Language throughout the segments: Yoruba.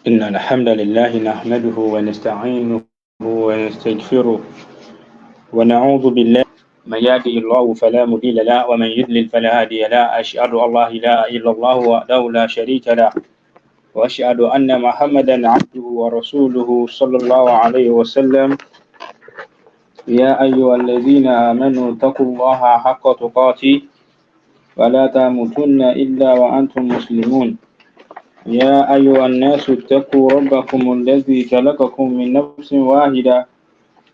إن الحمد لله نحمده ونستعينه ونستغفره ونعوذ بالله من يهده الله فلا مضل له ومن يضلل فلا هادي له أشهد أن لا إله إلا الله وحده لا شريك له وأشهد أن محمدا عبده ورسوله صلى الله عليه وسلم يا أيها الذين آمنوا اتقوا الله حق تقاته ولا تموتن إلا وأنتم مسلمون يا أيها الناس اتقوا ربكم الذي خلقكم من نفس واحدة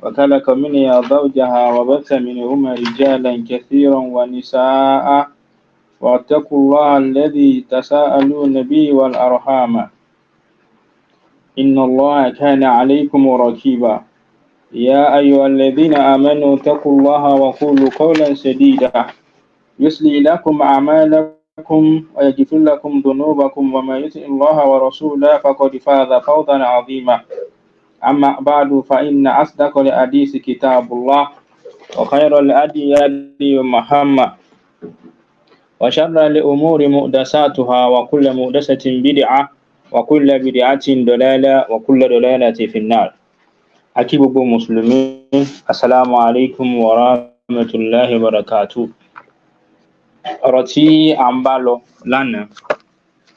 وخلق منها زوجها وبث منهما رجالا كثيرا ونساء واتقوا الله الذي تساءلون به والأرحام إن الله كان عليكم رقيبا يا أيها الذين آمنوا اتقوا الله وقولوا قولا سديدا يصلح لكم أعمالكم ويغفر لكم ذنوبكم ومن يطع الله ورسوله فقد فاز فوزا عظيما أما بعد فإن أصدق الحديث كتاب الله وخير الهدي هدي محمد وشر الأمور محدثاتها وكل محدثة بدعة وكل بدعة ضلالة وكل ضلالة في النار أكيد مسلمين السلام عليكم ورحمة الله وبركاته. Ọ̀rọ̀ tí a ń bá lọ lánàá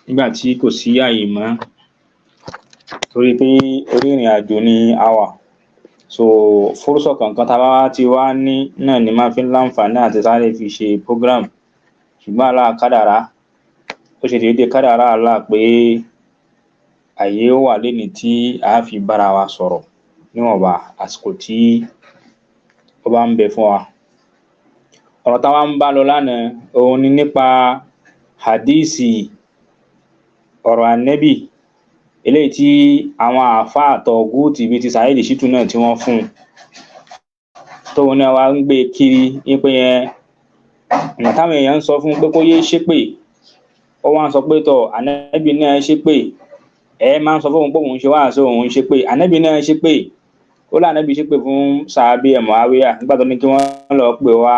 nígbà tí kò sí àyè mọ́ torí pé orí ìrìn àjò ni a wà, so fúrúsọ̀ kankan tá a bá ti wá ní náà ni máa fi ń láǹfààní àti sáré fi ṣe program, ṣùgbọ́n Allah kádàrá ó ṣe déédéé kádàrá Allah pé àyè ó wà lénìí tí a fi bára wa sọ̀rọ̀ níwọ̀nba àsìkò tí ó bá ń bẹ fún wa. Ọ̀rọ̀ táwa ń bá lọ lánàá òun ni nípa hadísì ọ̀rọ̀ Ànábì eléyìí tí àwọn àáfàá tọ̀gúùtì bíi ti Saheed Shittu náà tí wọ́n fún un tóun náà wá ń gbé kiri wípé ìgbà táwọn èèyàn ń sọ fún pé kó yé ṣépè ó wá ń sọ pé tọ̀ Ànábì náà ṣépè, máa ń sọ fóun pé òun ṣe wáàsí òun ṣépè, Ànábì náà ṣépè, ó lá Ànábì ṣépè fún sàábì Muawiya nígbà tó ní kí wọ́n lọ pè wá.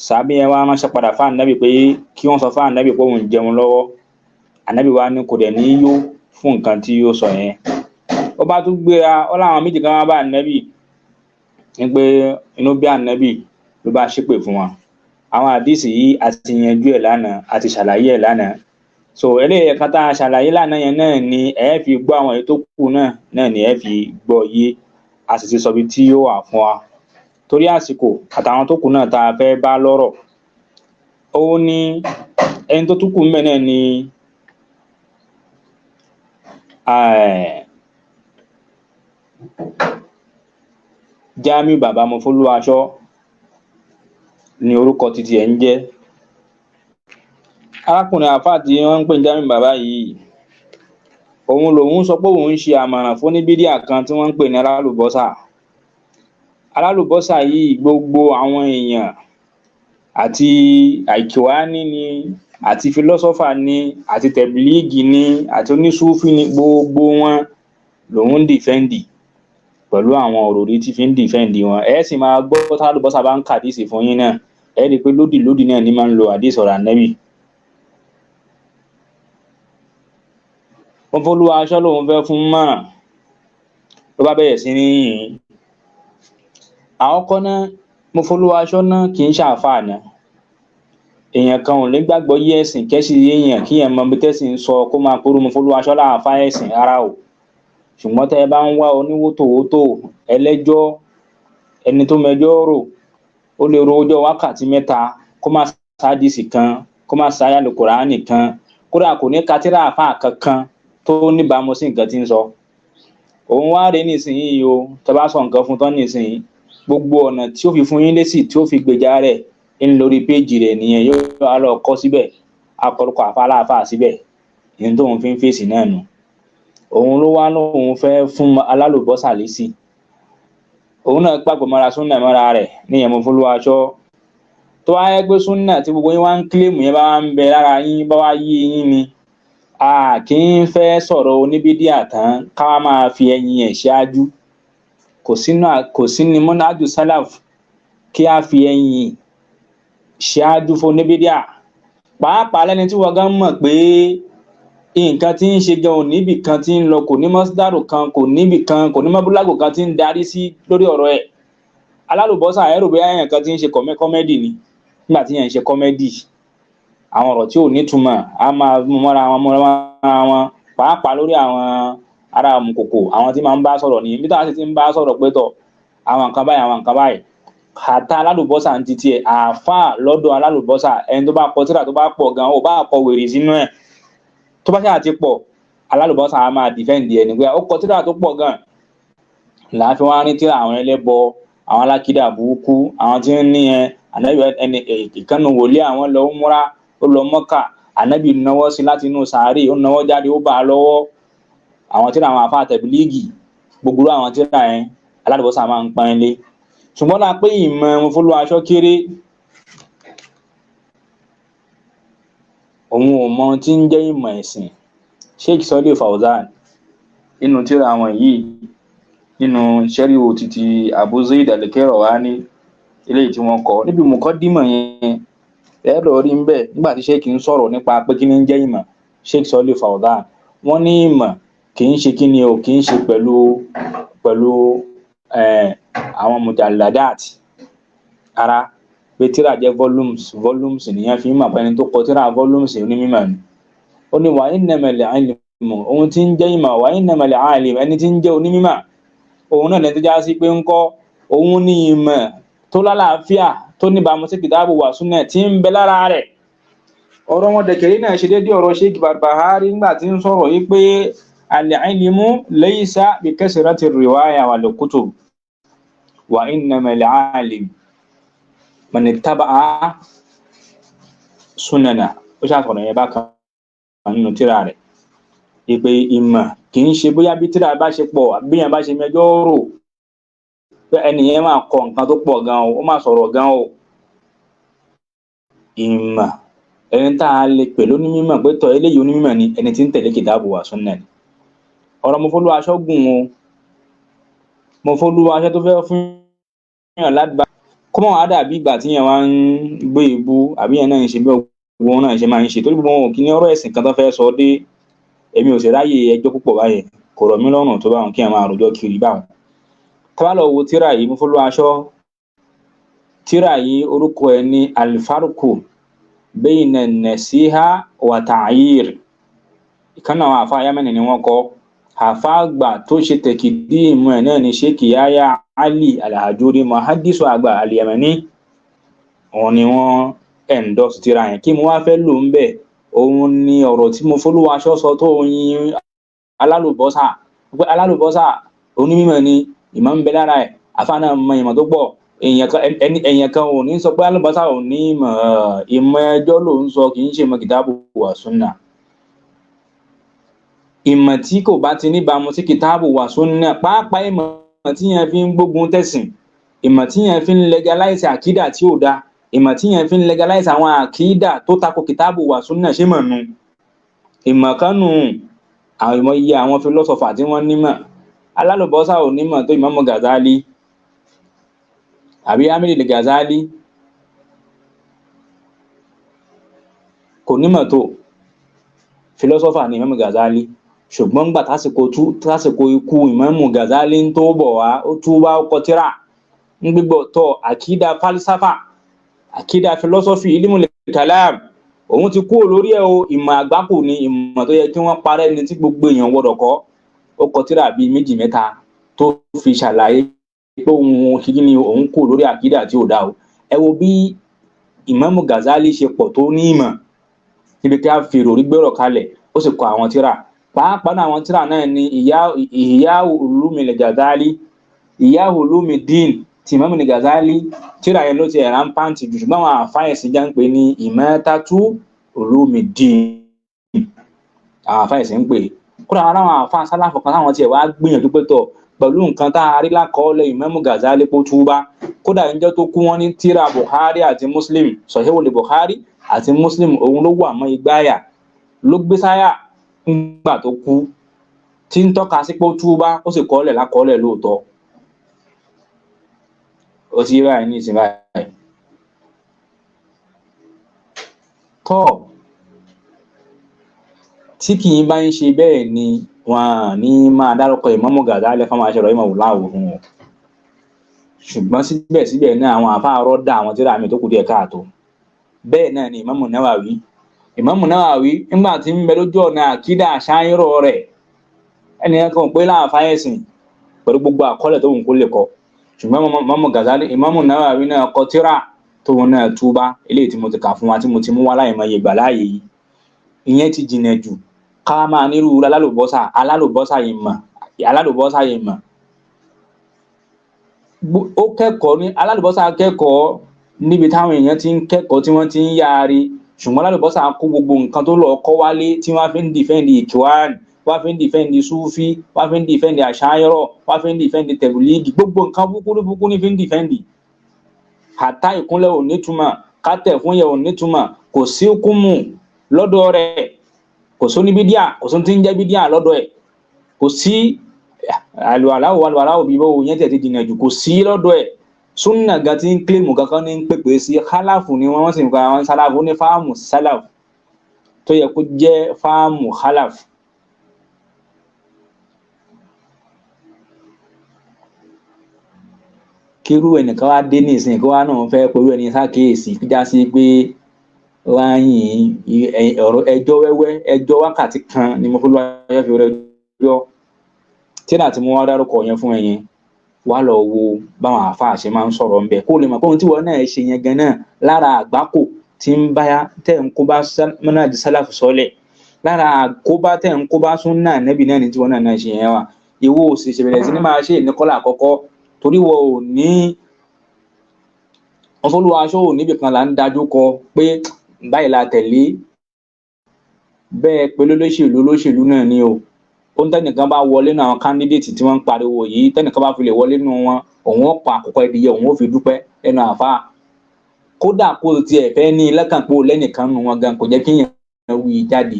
Sàábì yẹn wá ránṣẹ́ padà fún Ànábì pé kí wọ́n sọ fún Ànábì pé òun jẹun lọ́wọ́. Ànábì wá ní kò dẹ̀ ní yó fún nǹkan tí ó sọ yẹn. Ó bá tún gbéra ó láwọn méjì kan wá bá Ànábì ní pé inú bí Ànábì ló bá ṣépè fún wọn. Àwọn àdísì yìí a ti yanjú ẹ̀ lánàá, a ti ṣàlàyé ẹ̀ lánàá. So eléyìí kan tá a ṣàlàyé lánàá yẹn náà ni ẹ fi gbọ́ àwọn èyí tó kù náà ni ẹ fi gbọ́ yé, a sì ti sọ bí tí ó wà fún wa. Torí àsìkò àtàwọn tó kù náà tá a fẹ́ bá lọ́rọ̀, ó ní ẹni tó tún kù ńbẹ̀ náà ni Jamiu bàbá Mofoluwaso ni orúkọ títí ẹ̀ ń jẹ́. Arákùnrin àfáà tí wọ́n ń pè ní Jamiu bàbá yìí, òun lòun sọ pé òun ń ṣe àmọ̀ràn fún oníbídíà kan tí wọ́n ń pè ní alálùbọ́sà. Alálùbọ́sà yìí gbogbo àwọn èèyàn àti àìkíwání ni àti fílọ́sọ́fà ni àti tẹ̀bílíìgì ni àti onísúfì ni gbogbo wọn lòun ń dìfẹ́ǹdì pẹ̀lú àwọn òròrí tí fi ń dìfẹ́ǹdì wọn. Ẹ sì máa gbọ́ tálùbọ́sà bá ń ka àdísì fún yín náà, ẹ rí i pé lódì náà ni máa ń lo àdísì ọ̀rọ̀ Ànábì. Mofoluwaso lòun fẹ́ fún mọ̀ràn ló bá bẹ̀rẹ̀ sí ní yìn. Àkọ́kọ́ náà Mofoluwaso náà kì í ṣàáfàá náà, èèyàn kan ò lè gbàgbọ́ yé ẹ̀sìn kẹ́sì èèyàn kí ẹ̀ mọ bí tẹ́sìn ń sọ kó máa porú Mofoluwaso láàfáà ẹ̀sìn rárá o. Ṣùgbọ́n tẹ́ ẹ bá ń wá oníwòtòwòtò ẹlẹ́jọ́ ẹni tó mẹjọ́ rò, ó lè ro ọjọ́ wákàtí 3 kó má sádìsì kan kó má sáyà lè Kùránì kan, kódà kò ní ka tírà àfáà kankan tó níbàámu sí nǹkan tí ń sọ. Òun wá rèé nísìnyí o, tẹ́ bá sọ nǹkan fún tán nísìnyí, gbogbo ọ̀nà tí ó fi fún yín lésì tí ó fi gbèjà rẹ̀ ń lórí péjì rẹ̀ nìyẹn, yóò wá lọ kọ́ síbẹ̀, akọrúkọ àfáàláàfáà síbẹ̀, ìyẹn tóun fi ń fèsì náà nù. Òun ló wá lóun fẹ́ fún alálùbọ́sà lésì. Òun náà gbàgbọ́ mọ́ra súnà mọ́ra rẹ̀ níyẹn Mofoluwaso. Tó wá yẹ pé súnà tí gbogbo yín wá ń kílèmù yẹn bá wá ń bẹ lára yín bá wá yé yín ni, a kì í fẹ́ sọ̀rọ̀ oníbídíà tán ká máa fi ẹyin ẹ̀ ṣáájú. Kò sí ní mọ́nájú sálàf kí a fi ẹyin ṣáájú fún oníbídíà, pàápàá lẹ́ni tí wọ́n gan mọ̀ pé nǹkan tí ń ṣe gan níbì kan tí ń lọ, kò ní mọ́sídàrò kan, kò níbì kan, kò ní mọ́búlágò kan tí ń darí sí lórí ọ̀rọ̀ ẹ̀. Alálùbọ́sà ẹ̀rù bóyá èèyàn kan tí ń ṣe kọ́mẹ́dì ni, nígbà tí èèyàn ń ṣe kọ́mẹ́dì àwọn ọ̀rọ̀ tí ò nítumọ̀ á máa mú mọ́ra wọn pàápàá lórí àwọn ará Amùkòkò, àwọn tí máa ń bá sọ̀rọ̀ ní ibi táwọn sì ti ń bá sọ̀rọ̀ pé tọ̀ àwọn nǹkan báyìí kàtà alálùbọ́sà ń ti tiẹ̀ àáfàá lọ́dọ̀ alálùbọ́sà ẹni tó bá kọ tírà tó bá pọ̀ gan ó bá kọ wèrè sínú ẹ̀ tó bá ṣáà ti pọ̀ alálùbọ́sà á máa dìfẹ́ǹdì ẹni pé ó kọ tírà tó pọ̀ gan láàfin wá rí tírà àwọn ẹlẹ́bọ àwọn alákìdá burúkú àwọn tí ń ní ẹni ìkànnì wòlé àwọn lọ múra ó lọ Mọ́kà ànábì náwó sí láti inú sàárè ó náwó jáde ó bá a lọ́wọ́ àwọn tírà àwọn àfáà tẹ̀bílíìgì gbogbo àwọn tírà yẹn alálùbọ́sà máa ń pọ́n ilé ṣùgbọ́n la pé ìmọ̀ Mofoluwaṣọ kéré òun ò mọ tí ń jẹ́ ìmọ̀ ẹ̀sìn. Sheikh Sọ́lé Fawzan nínú tírà àwọn yìí nínú sẹ́ríwò títí Abu Zaid al-Qayrawani eléyìí tí wọ́n kọ níbi mùkọ́dímọ̀ yẹn ẹ̀rọ rí ń bẹ̀ nígbà tí Sheikh ń sọ̀rọ̀ nípa pé kí ni ń jẹ́ ìmọ̀. Sheikh Sọ́lé Fawzan wọ́n ní ìmọ̀ kì í ṣe kí ni o kì í ṣe pẹ̀lú àwọn mujalladat ara pé tírà jẹ́ volumes nìyẹn fi ń mọ̀ pé ẹni tó kọ tírà volumes ní mímọ̀ ni. Ó ní wa innamal ilmu ohun tí ń jẹ́ ìmọ̀ wa innamal alim ẹni tí ń jẹ́ onímọ̀ òun náà lẹ́ni tó já sí pé ń kọ́ òun ní ìmọ̀ tó lálàáfíà tó níbàámu sí kìtàbù wa sunnah tí ń bẹ lára rẹ̀. Ọ̀rọ̀ wọn dẹ̀kẹ̀rí náà ṣe déédéé ọ̀rọ̀ Sheikh Barbahari nígbà tí ń sọ̀rọ̀ yìí pé al-ilmu laysa bi kasrati riwaya wal kutub wa innamal alim man ittaba'a sunana. Ó ṣàkọ̀rọ̀ yẹn bákan nínú tírà rẹ̀ ìpè ìmọ̀ kì í ṣe bóyá bí tírà bá ṣe pọ̀ bí yẹn bá ṣe mẹjọ́ rò pé ẹnìyẹn máa kọ nǹkan tó pọ̀ gan o ó máa sọ̀rọ̀ gan o. Ìmọ̀ ẹni tá a lè pè lóní mímọ̀ pé tọ̀ eléyìí onímọ̀ ni ẹni tí ń tẹ̀lé kìtàbù wa sunnah ni. Ọ̀rọ̀ Mofoluwaṣọ gùn o Mofoluwaṣọ tó fẹ́ fún yàn ládùbá kó mọ̀ wá dàbí ìgbà tí yẹn wá ń gbé ìbú àbí yẹn náà ń ṣe bí wọn náà ṣe máa ń ṣe torí gbogbo wọn kì í ní ọ̀rọ̀ ẹ̀sìn kan tó fẹ́ sọ dé èmi ò sì ráyè ẹjọ́ púpọ̀ báyẹn kò rọ̀ mí lọ́rùn tó báwọn kí ẹ máa rojọ́ kiri báwọn. Tá bá lọ wo tírà yìí Mofoluwaṣọ tírà yìí orúkọ ẹ̀ ní al-farqu bayna an-nasiha wa ta'yir ìkànnà àwọn àfa Yámẹ́nì ni wọ́n kọ́ àfa àgbà tó ṣe tẹ̀kìdí ìmọ̀ ẹ̀ náà ní Sheikh Yahya Ali al-Hajuri muhaddisu àgbà al-Yamani òun ni wọ́n endorse tírà yẹn kí mo wá fẹ́ lò ń bẹ̀ òun ni ọ̀rọ̀ tí Mofoluwaṣọ sọ tó yin alálùbọ́sà pé alálùbọ́sà onímọ̀ ni ìmọ̀ ń bẹ lára ẹ̀ àfa náà mọ ìmọ̀ tó pọ̀ èèyàn kan ò ní sọ pé alálùbọ́sà ò ní ìmọ̀ ẹjọ́ ló ń sọ kì í ṣe ìmọ̀ kìtàbù wa sunnah. Ìmọ̀ tí kò bá ti níbàámu sí kìtàbù wa sunnah pàápàá ìmọ̀ tí yẹn fi ń gbógun tẹ̀sìn ìmọ̀ tí yẹn fi ń legalize àkídà tí ò dáa ìmọ̀ tí yẹn fi ń legalize àwọn àkídà tó tako kìtàbù wa sunnah ṣé mọ̀ nù ìmọ̀ kan nù àwọn ìmọ̀ iye àwọn philosopher tí wọ́n nímọ̀ alálùbọ́sà ò nímọ̀ tó Imam Ghazali àbí Hamid al-Ghazali kò nímọ̀ tó philosopher ní Imam Ghazali ṣùgbọ́n gbà tásìkò ikú Imam Ghazali ń tó bọ̀ wá ó túbá ó kọ tírà ń gbígbọ́ tọ́ àkídà falsafa àkídà philosophy ilmul kalam òun ti kú lórí ẹ̀ o ìmọ̀ àgbákò ni ìmọ̀ tó yẹ kí wọ́n parẹ́ ni tí gbogbo èèyàn gbọ́dọ̀ kọ́ ó kọ tírà bíi méjì mẹ́ta tó fi ṣàlàyé pé òun kí ni òun kú lórí àkídà tí ò dá o. Ẹ wo bí Imam Ghazali ṣe pọ̀ tó ní ìmọ̀ níbi tí a fi ròrí gbèrò kalẹ̀ ó sì kọ àwọn tírà pàápàá àwọn tírà náà ní Ihya Ulumil Ghazali Ihya Ulumuddin tí Imam Ghazali tírà yẹn ló ti ẹ̀rá ń pàǹtì jù ṣùgbọ́n àwọn àfáìsì já ń pè ní Imatatu Ulumuddin àwọn àfáìsì ń pè kúrò àwọn àfáà sálàfù kan táwọn tiẹ̀ wá gbìyànjú pé tọ̀ pẹ̀lú nǹkan tá a rí lákọọ́lẹ̀ Imam Ghazali kó túbá kódà níjọ́ tó kú wọ́n ní tírà Bukhari àti Muslim Sahihul Bukhari àti Muslim òun ló wà mọ́ igbáyà ló gbé sáyà ńgbà tó kú tí ń tọ́ka sí pé ó túbá ó sì kọ́lẹ̀ lákọọ́lẹ̀ lóòótọ́ ó ti rà ní ìsìn báyìí. Tọ́ tí kì í bá ń ṣe bẹ́ẹ̀ ni wọn ní máa dárúkọ Imam Ghazali fáwọn aṣọ ìmọ̀ òláwò fún wọn. Ṣùgbọ́n síbẹ̀síbẹ̀ náà àwọn àfáàrọ̀ dá àwọn tíra mi tó kù díẹ̀ káàtó. Bẹ́ẹ̀ náà ni Imam Nawawi. Imam Nawawi nígbà tí ń bẹ lójú ọ̀nà àkídà àṣáyírọ̀ rẹ̀ ẹni kan pé láàfáà ẹ̀sìn pẹ̀lú gbogbo àkọọ́lẹ̀ tó ń kó lè kọ. Ṣùgbọ́n Imam Ghazali, Imam Nawawi náà kọ tíra tó wọn náà túbá eléyìí tí mo ti kà fún wa tí mo ti mú wá láìmọye ìgbà láàyè yìí. Ìyẹn ti jìnà jù ká máa nírú alálùbọ́sà yìí mọ̀. Ó kẹ́kọ̀ọ́ ní alálùbọ́sà kẹ́kọ̀ọ́ níbi táwọn èèyàn ti ń kẹ́kọ̀ọ́ tí wọ́n ti ń yáre, ṣùgbọ́n alálùbọ́sà kó gbogbo nǹkan tó lọ kọ́ wálé tí wọ́n fi ń dìfẹ́ǹdì Ikhwan, wọ́n fi ń dìfẹ́ǹdì Sufi, wọ́n fi ń dìfẹ́ǹdì Ash'ariyah, wọ́n fi ń dìfẹ́ǹdì Tablighi, gbogbo nǹkan búkúrú ní fi ń dìfẹ́ǹdì. Àtá ìkúnlẹ̀ ò nítumọ̀, kátẹ̀ fún yẹ ò nítumọ̀, kò sí hukumu lọ́dọ̀ rẹ̀, kò sí oníbídíà, kò sí tí ń jẹ́ bídíà lọ́dọ̀ ẹ̀, kò sí àlùwàláwò bíbó yẹn tẹ̀ ti jìnà jù, kò sí lọ́dọ̀ ẹ̀. Súnnà gan tí ń kílèmù kankan ní ń pèpè sí khalafu ni wọ́n sì ń gba àwọn sálàfù ní fáàmù sálàf tó yẹ kó jẹ́ fáàmù khalaf. Kírú ẹnìkan wá dé ní ìsìn kí wá náà fẹ́ pẹ̀lú ẹni sákèèsí kíjá sí pé wáyìn ọ̀rọ̀ ẹjọ́ wẹ́wẹ́ ẹjọ́ wákàtí kan ni mo fọlọ́ ayé fi rẹ jọ tí láti mú wá dárúkọ yẹn fún ẹ̀yin wá lọ wo báwọn àáfàá ṣe máa ń sọ̀rọ̀ ń bẹ̀ kó lè mọ̀ pé ohun tí wọ́n náà ṣe yẹn gan náà lára àgbákò tí ń báyà tẹ̀ ń kó bá mọ́nájì sálàfù sọ́lẹ̀, lára àkóbá tẹ̀ ń kó bá súnnà nẹ́bì náà ní tí wọ́n náà ṣe yẹn wà. Ìwọ òsì ṣèbẹ̀rẹ̀ sí ní máa ṣe ìníkọ́lá àkọ́kọ́ torí wọ́n ò ní wọ́n fọ́lúwa aṣọ́ ò níbì kan là ń dájú kọ pé báyìí la tẹ̀lé bẹ́ẹ̀ pé lólóṣèlú náà ni o. Ó ń tẹ́nìkan bá wọlé nínú àwọn kándídéètì tí wọ́n ń pariwo yìí, tẹ́nìkan bá fi lè wọlé nínú wọn òun ó pa àkọ́kọ́ ẹdìyẹ òun ó fi dúpẹ́ lẹ́nu àfáà. Kódà kó tiẹ̀ fẹ́ ní lẹ́kàn pé lẹ́nìkan nù wọn gan kò jẹ́ kéèyàn wí jáde.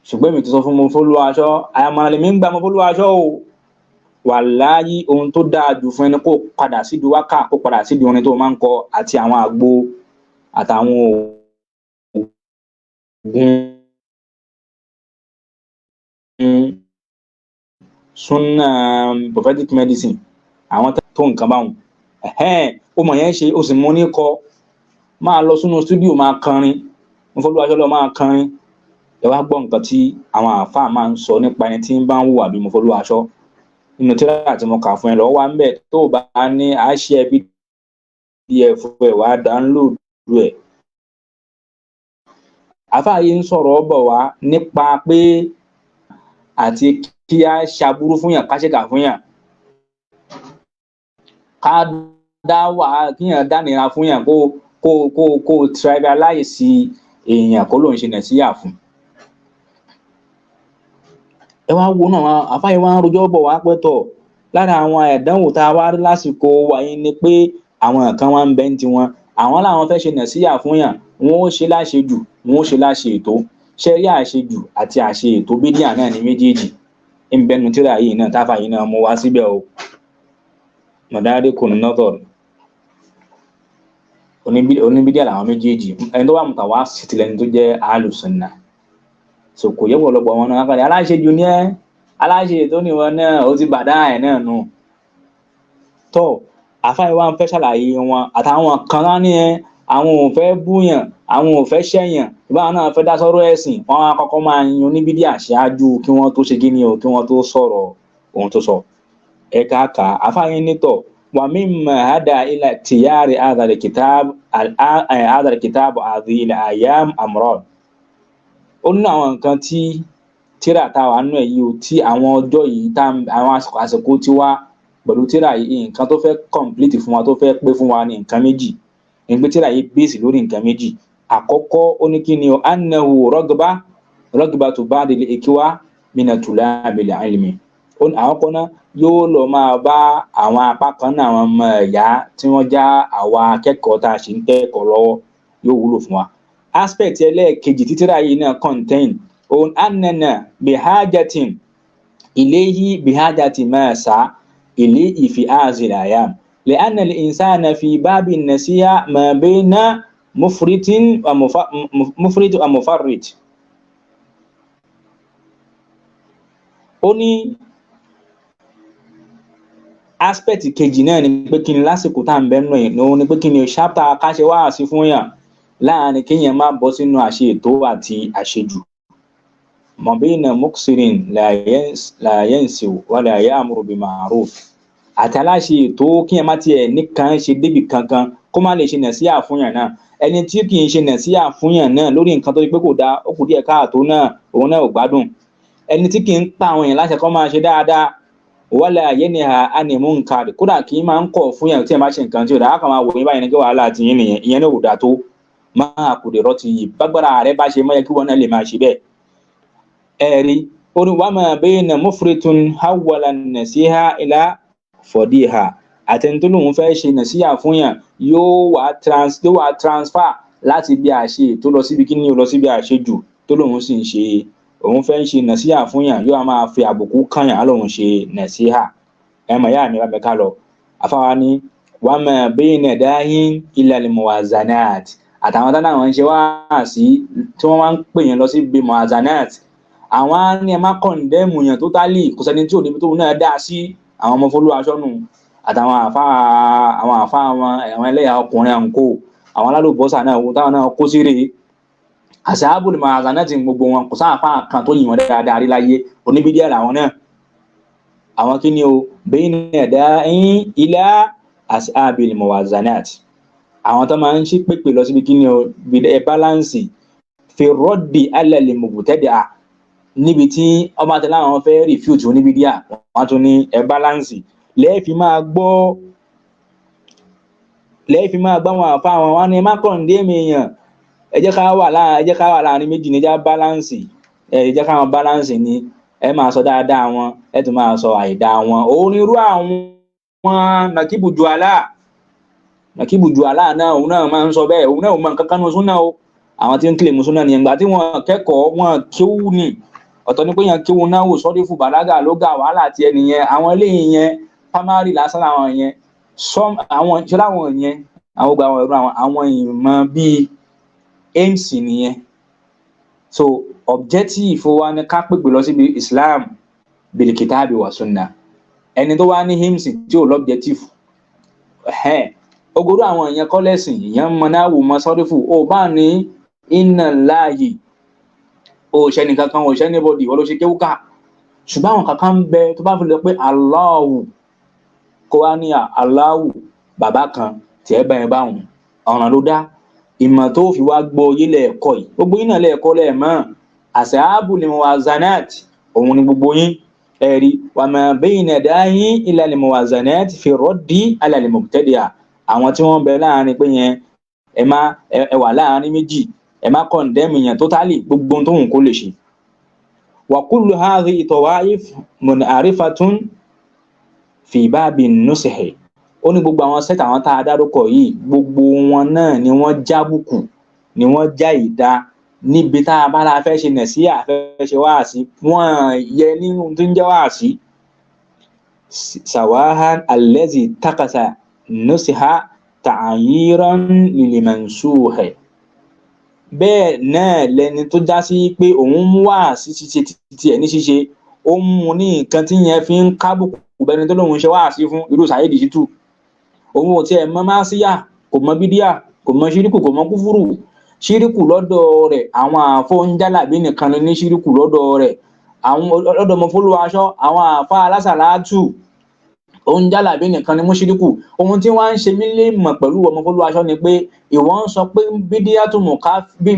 Ṣùgbọ́n èmi ti sọ fún mo fọ́lúwa aṣọ́ àyàmọ̀ràn lèmi ń gbà mo fọ́lúwa aṣọ́ o. Wàláyé ohun tó dáa jù fún ẹni kó padà sídìí wákà kó padà sídìí orin tó máa ń kọ àti àwọn àgbo àtàwọn òògùn súnnà prophetic medicine àwọn tó nǹkan báwọn ó mọ̀ yẹn ṣe ó sì mú ní kọ máa lọ sínú stúdíò máa kọrin mo fọ́lúwa aṣọ́ lọ máa kọrin. Ẹ wá gbọ́ nǹkan tí àwọn àáfàá máa ń sọ nípa ẹni tí ń bá ń wù àbí mo fọ́lúwa aṣọ́ nínú tíra tí mo kà fún ẹ lọ wá ń bẹ tó bá ní àṣẹ PDF ẹ wá download ẹ. Àfáà yìí ń sọ̀rọ̀ bọ̀ wá nípa pé àti kí a ṣàbúrú fún yàn ká ṣèkà fún yàn ká dá wà kíyàn dánira fún yàn kó tribalize èèyàn kó ló ń ṣe nàìjíríà fún. Ẹ wá wo náà àfáà yìí wá ń rojọ́ bọ̀ wá pẹ́tọ̀ lára àwọn ẹ̀dánwò tá a wá rí lásìkò wáyé ni pé àwọn kan wá ń bẹ ń tiwọn àwọn làwọn fẹ́ ṣe nàìjíríà fún yàn wọn ó ṣe láṣejù wọn ó ṣe láṣe ètò ṣẹ́rí àṣejù àti àṣe ètò bídíà náà ní méjèèjì ń bẹnu tíra yìí náà táfà yìí náà mú wá síbẹ̀ o. Madarikun Nadhar oníbídíà làwọn méjèèjì ẹni tó wà mutawassit lẹni tó jẹ́ Ahlus-Sunnah. So kò yẹ wọ̀lọ́pọ̀ wọn náà kàlẹ̀ aláṣejù ní ẹ́ aláṣe ètò ní wọn náà ó ti bàdá ẹ̀ náà nù. Tọ́ àfáà wa ń fẹ́ ṣàlàyé wọn àtàwọn kan lá ní ẹ àwọn ò fẹ́ búyàn àwọn ò fẹ́ ṣẹ̀yàn ìbáwọn náà fẹ́ dá sọ́rọ̀ ẹ̀sìn wọn á kọ́kọ́ máa yan oníbídíà ṣáájú kí wọ́n tó ṣe kíni o kí wọ́n tó sọ̀rọ̀ ohun tó sọ. Ẹ káàkà àfáà yẹn nítọ̀ wà mimma hada ila tiyari hadha al-kitab hadhihi al-ayyam amran. Ó ní àwọn nǹkan tí tíra táwa nú ẹ̀ yìí o tí àwọn ọjọ́ yìí àwọn àsìkò tí wá pẹ̀lú tíra yìí nǹkan tó fẹ́ complete fún wa tó fẹ́ pé fún wa ní nǹkan méjì nígbé tíra yìí base lórí nǹkan méjì. Àkọ́kọ́ ó ní kí ni o annahu ragbatu ba'di al-ikwa mina tulabil ilmi. Àwọn kan náà yóò lọ máa bá àwọn apá kan náà àwọn ọmọ ẹ̀yà tí wọ́n já àwa akẹ́kọ̀ọ́ tá a ṣe ń kẹ́kọ̀ọ́ lọ́wọ́ yóò wúlò fún wa. Aspect ẹlẹ́ẹ̀kejì tí tíra yìí náà contain on annana bihajatin ilayhi bihajati masa ilayhi fi azil ayam li'anna al-insana fi babi an-nasiha ma bayna mufrit wa mufarrit. ó ní aspect kejì náà ni pé kí ni lásìkò tá à ń bẹ nù ẹ̀ ní pé kí ni chapter ká ṣe wáàsí fún yàn láàrin kéèyàn má bọ́ sínú àṣe ètò àti àṣejù mọ̀bínà muksirin la yansiu wala ya'muru bil ma'ruf àti aláṣe ètò kéèyàn má tiẹ̀ nìkan ṣe débì kankan kó má lè ṣe nàṣíhà fún yàn náà ẹni tí kì í ṣe nàṣíhà fún yàn náà lórí nǹkan tó di pé kò dáa ó kù díẹ̀ káàtó náà òun náà ò gbádùn ẹni tí kì í pa àwọn èèyàn láṣẹ kó máa ṣe dáadáa wala yanha ani munkar kódà kì í máa ń kọ̀ fún yàn tí ẹ má ṣe nǹkan tí ò dáa kàn máa wò yín báyìí ní kí wàhálà àti yín nìyẹn ìyẹn náà ò dáa tó máa kò dé rọ́ọ̀tì yìí bágbára rẹ bá ṣe mọ́ yẹ kí wọ́n náà lè máa ṣe bẹ́ẹ̀ ẹ̀rí orí wa ma bayna mufritun hawwala nasiha ila fadiha àtẹni tó lóun fẹ́ ṣe nàṣíhà fún yàn yóò wá transfer láti bí àṣe tó lọ síbi kíní lọ síbi àṣejù tó lóun sì ń ṣe òun fẹ́ ṣe nàṣíhà fún yàn yóò máa fi àbùkù kàn yàn lóun ṣe nàṣíhà ẹ̀mọ̀ yá mi bá bẹ ká lọ afáwa ní wa ma bayna dahin ila al-muwazanat àtàwọn tán àwọn ń ṣe wáàsí tí wọ́n máa ń pè yẹn lọ síbi muwazanat àwọn á ní ẹ má kọ̀ǹdẹ́mù yàn totally kò sẹ́ni tí ò níbi tóun náà dá sí àwọn ọmọ Fọlúwaṣọ́nù àtàwọn àfa àwọn ẹlẹ́yà ọkùnrin àǹkó àwọn alálùbọ́sà náà táwọn náà kó sí rèé àṣàbùl muwazanati gbogbo wọn kò sáà fáà kan tó yìnbọn dáadáa rí láyé oníbídíà làwọn náà àwọn kí ni o bayna da'in ila ashabil muwazanati àwọn tó máa ń ṣe pépè lọ síbi kí ni o ẹ báláǹsì fi raddi ala al mubtadi'a níbi tí ọmọ àtẹlẹ àwọn fẹ́ refute oníbídíà wọn tún ní ẹ báláǹsì lẹ́ẹ̀fì máa gbọ́ wọn àfa àwọn wọn ni ẹ má kọ̀ǹdẹ́mù èèyàn ẹ jẹ́ ká wà láàrin méjì níjà báláǹsì ẹ jẹ́ káwọn báláǹsì ni ẹ máa sọ dáadáa wọn ẹ tún máa sọ àìdá wọn onírú àwọn nàkíbù juala náà òun náà máa ń sọ bẹ́ẹ̀ òun náà mọ nǹkan kan súnà o àwọn tí ń kílè mú súnà nìyẹn gbà tí wọn kẹ́kọ̀ọ́ wọn kíwú ni ọ̀tọ̀ ní pé yẹn kíwú náà wò sọ́dí fún bàlágà ló ga wàhálà ti ẹni yẹn àwọn eléyìí yẹn primary lásán àwọn yẹn àwọn ìṣẹ́lá àwọn yẹn àwọn gba àwọn ẹ̀rọ àwọn ìmọ̀ bíi aims nìyẹn so objective wa ni ká pèpè lọ síbi Islam bil kitabi wa sunna ẹni tó wá ní aims tí ò lọ́bjective ogoro àwọn èèyàn kọ́ lẹ́sìn èèyàn mọ náà wò mọ sọ́rífù ó bá ní inna Allahi òṣẹ́ nìkan kan òṣẹ́ anybody wọ́n ló ṣe kéwúká ṣùgbọ́n àwọn kankan ń bẹ tó bá fi lọ pé Allahu kó wá ní Allahu bàbá kan tí ẹ bá ẹ báwọn ọ̀ràn ló dá ìmọ̀ tó fi wá gbọ́ yílẹ̀ ẹ̀kọ́ yìí gbogbo yín náà lẹ́ẹ̀kọ́ lẹ́ẹ̀mọ́ ashabul muwazanat òun ni gbogbo yín ẹ̀rí wa ma bayna dahin ila al muwazanat fi raddi ala al mubtadi'a àwọn tí wọ́n bẹ láàrin pé yẹn ẹ wà láàrin méjì ẹ má kọ̀ǹdẹ́mù yẹn totally gbogbo tó hùn kó lè ṣe wa kullu hadhihi tawaif mun'arifatun fi babi nusihi ó ní gbogbo àwọn sẹ́tà àwọn tá a dárúkọ yìí gbogbo wọn náà ni wọ́n jábùkù ni wọ́n já ìdá níbi tá a bá la fẹ́ ṣe nàṣíhà fẹ́ ṣe wáàsí wọ́n yẹ nínú tó ń jẹ́ wáàsí sawahan allazi takasa nusiha ta'yiran lil mansuhi bẹ́ẹ̀ náà lẹni tó já sí pé òun mú wáàsí ṣíṣe títí ẹ̀ ní ṣíṣe ó mú ní nǹkan tí yẹn fi ń kábùkù bẹni tó lóun ṣe wáàsí fún irú Saheed Shittu òun ò tiẹ̀ mọ̀ máṣíyà kò mọ̀ bídíà kò mọ̀ ṣíríkù kò mọ̀ kúfúrù ṣíríkù lọ́dọ̀ rẹ̀ àwọn àfọ̀njálàbí nìkan ní ṣíríkù lọ́dọ̀ rẹ̀ àwọn lọ́dọ̀ ọmọ Fọlúwaṣọ́ àwọn àfa alásàlátù òǹjálàbí nìkan ní mùṣíríkù ohun tí wọ́n ń ṣe mí lè mọ̀ pẹ̀lú ọmọ Fọlúwaṣọ́ ni pé ìwọ ń sọ pé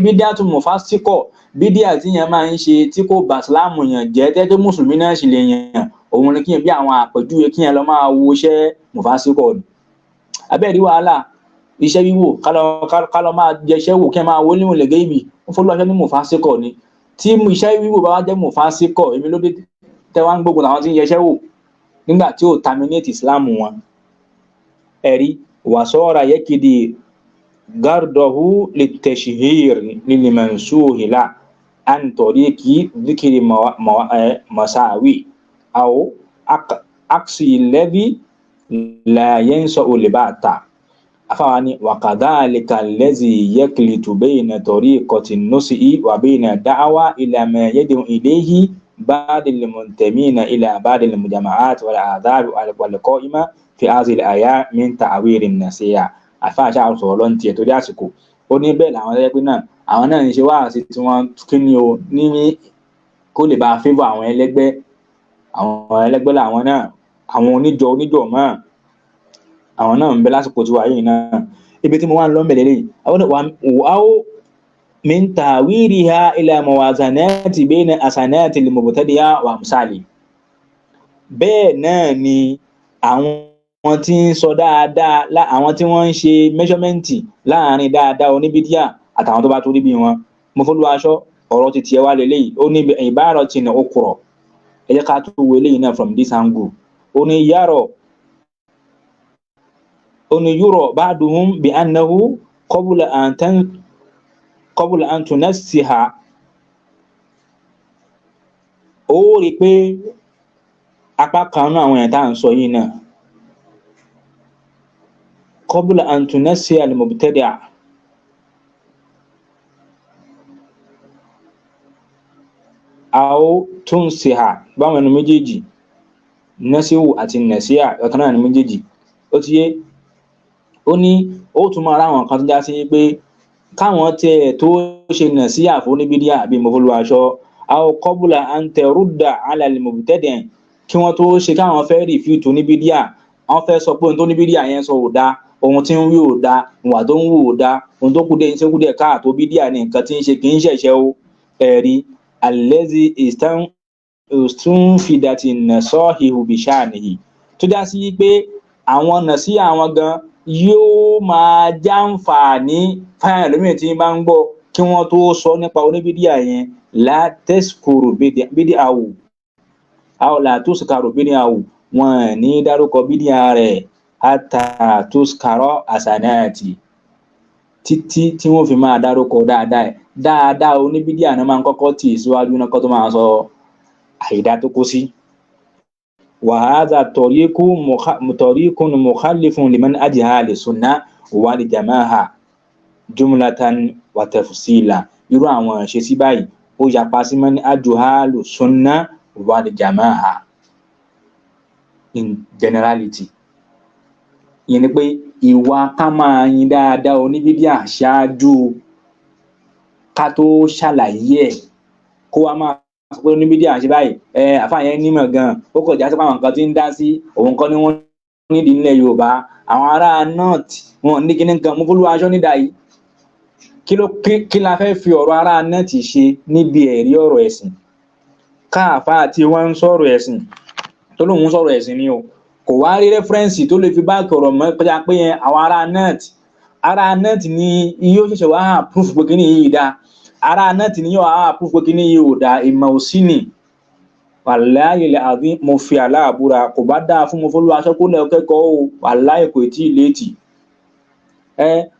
bídíàtù mùfásíkọ̀ bídíà tí yẹn máa ń ṣe tí kò bá síláàmù yàn jẹ́ tẹ́tẹ́ mùsùlùmí náà sì lè yàn òun ni kíyàn bí àwọn àpèjúwe kíyàn lọ máa wo iṣẹ́ mùfásíkọ̀ abẹ́ẹ̀rí wàhálà iṣẹ́ wíwò kálọ máa jẹṣẹ́ wò kí ẹ máa wó níwọ̀n lẹ́gẹ́ ìbí Fọlúwaṣọ́ ní mùfásíkọ̀ ni tí iṣẹ́ wíwò bá wá jẹ́ mùfásíkọ̀ èmi ló dé tẹ́wá ń gbógun àwọn tí ń yẹṣẹ́ wò nígbà tí ó terminate Islam wọn ẹ̀rí wàsọ́ra yẹ́kìdì gardahu litashhir lil mansuhi la an tariqi dhikri masawi aw aksi alladhi la yansa'u libata afawani wa kadhalika allazi yaklitu bayna tariqati nusi wa bayna da'wa ila ma yad'u ilayhi بعض المنتمين إلى بعض المجامعات والآداب والقائمة في هذه الآيات من تعوير النصيحة àfáà ṣáà sọ̀rọ̀ lọ́n tiẹ̀ torí àsìkò ó ní bẹ́ẹ̀ làwọn ẹgbẹ́ náà àwọn náà ń ṣe wáàsí tí wọ́n kí ni o ní kó lè bá favour àwọn ẹlẹ́gbẹ́ làwọn náà àwọn oníjọ mọ́ àwọn náà ń bẹ lásìkò tí wàá yìí náà ibi tí mo wà ń lọ ń bẹ̀rẹ̀ lẹ́yìn àwọn من تعويرها إلى موازنات بين حسنات المبتدئ وأمثاله bẹ́ẹ̀ náà ni àwọn tí ń sọ dáadáa àwọn tí wọ́n ń ṣe measurement láàrin dáadáa oníbídíà àtàwọn tó bá tó rí bí wọn mo fọlú aṣọ ọ̀rọ̀ ti tiẹ̀ wá lélẹ́yìí ó ní ibaratin ukhra ẹ jẹ́ ká tó wo eléyìí náà from this angle ó ní yúrọ̀ ba'duhum bi annahu qabla an tunassiha ó rí pé apá kan náà àwọn èèyàn tá à ń sọ yìí náà qabla an tunassiha al-mubtadi' aw tunsiha báwọn ẹnu méjèèjì nasihu àti nasiha ọ̀kan náà ní méjèèjì ó ti yé ó ní ó tún máa ráwọn kan tó já sí pé káwọn tiẹ̀ tó ṣe nasiha fún oníbídíà àbí mọ́fọ́lù aṣọ aw qabla an tarudda ala al-mubtadi' kí wọ́n tó ṣe káwọn fẹ́ refute oníbídíà wọ́n fẹ́ sọ pé ohun tó oníbídíà yẹn sọ ò dáa ohun tí ń wí ò dáa ìwà tó ń wù ò dáa ohun tó kú dé káàtó bídíà ní nǹkan tí ń ṣe kì í ṣẹ̀ṣẹ̀ o ẹ̀rí allazi istunfidati nasahihu bishanihi tó dá sí pé àwọn nasiha àwọn gan yóò máa jàǹfààní fáyà lómi tí bá ń gbọ́ kí wọ́n tó sọ nípa oníbídíà yẹn la tazkuru bid'ahu aw la tuzkaru bid'ahu wọn ní dárúkọ bídíà rẹ̀ hatta tuzkara hasanati títí tí wọ́n fi máa dárúkọ dáadáa oníbídíà náà máa ń kọ́kọ́ tì síwájú náà kó tó máa sọ àìdá tó kó sí. wa hadha tariqun mukhalifun liman ajha li sunnah wal jama'ah jumlatan wa tafsila irú àwọn ṣe sí báyìí ó yapa sí man ajha li sunnah wal jama'ah in generality ìyẹn ni pé ìwà ká máa yin dáadáa oníbídíà ṣáájú ká tó ṣàlàyé ẹ̀ kó wá máa sọ pé oníbídíà ṣe báyìí àfáà yẹn nímọ̀ gan-an ó kọ̀ já sí pé àwọn nǹkan tí ń dá sí òun kọ́ ni wọ́n nídìí nílẹ̀ Yorùbá àwọn ará north wọn ní kíní kan mú fúlú aṣọ nídà yìí kí la fẹ́ fi ọ̀rọ̀ ará north ṣe níbi ẹ̀rí ọ̀rọ̀ ẹ̀sìn káàfáà tí wọ́n ń sọ̀rọ̀ ẹ̀sìn tó lóun sọ̀rọ̀ ẹ̀sìn ni o kò wá rí rẹ́fẹ́rẹ́nsì tó lè fi báàkì ọ̀rọ̀ mọ́ pẹ́já pé yẹn àwọn ará net ni yóò ṣẹ̀ṣẹ̀ wá proof pé kíní yìí dá ará net ni yóò proof pé kíní yìí ò dá ìmọ̀ òsì ni wàláyé lè àbí mo fi aláàbúra kò bá dáa fún mo fọ́lú aṣọ kó lẹ́ kẹ́kọ̀ọ́ o wàláyé kò tí ì léètì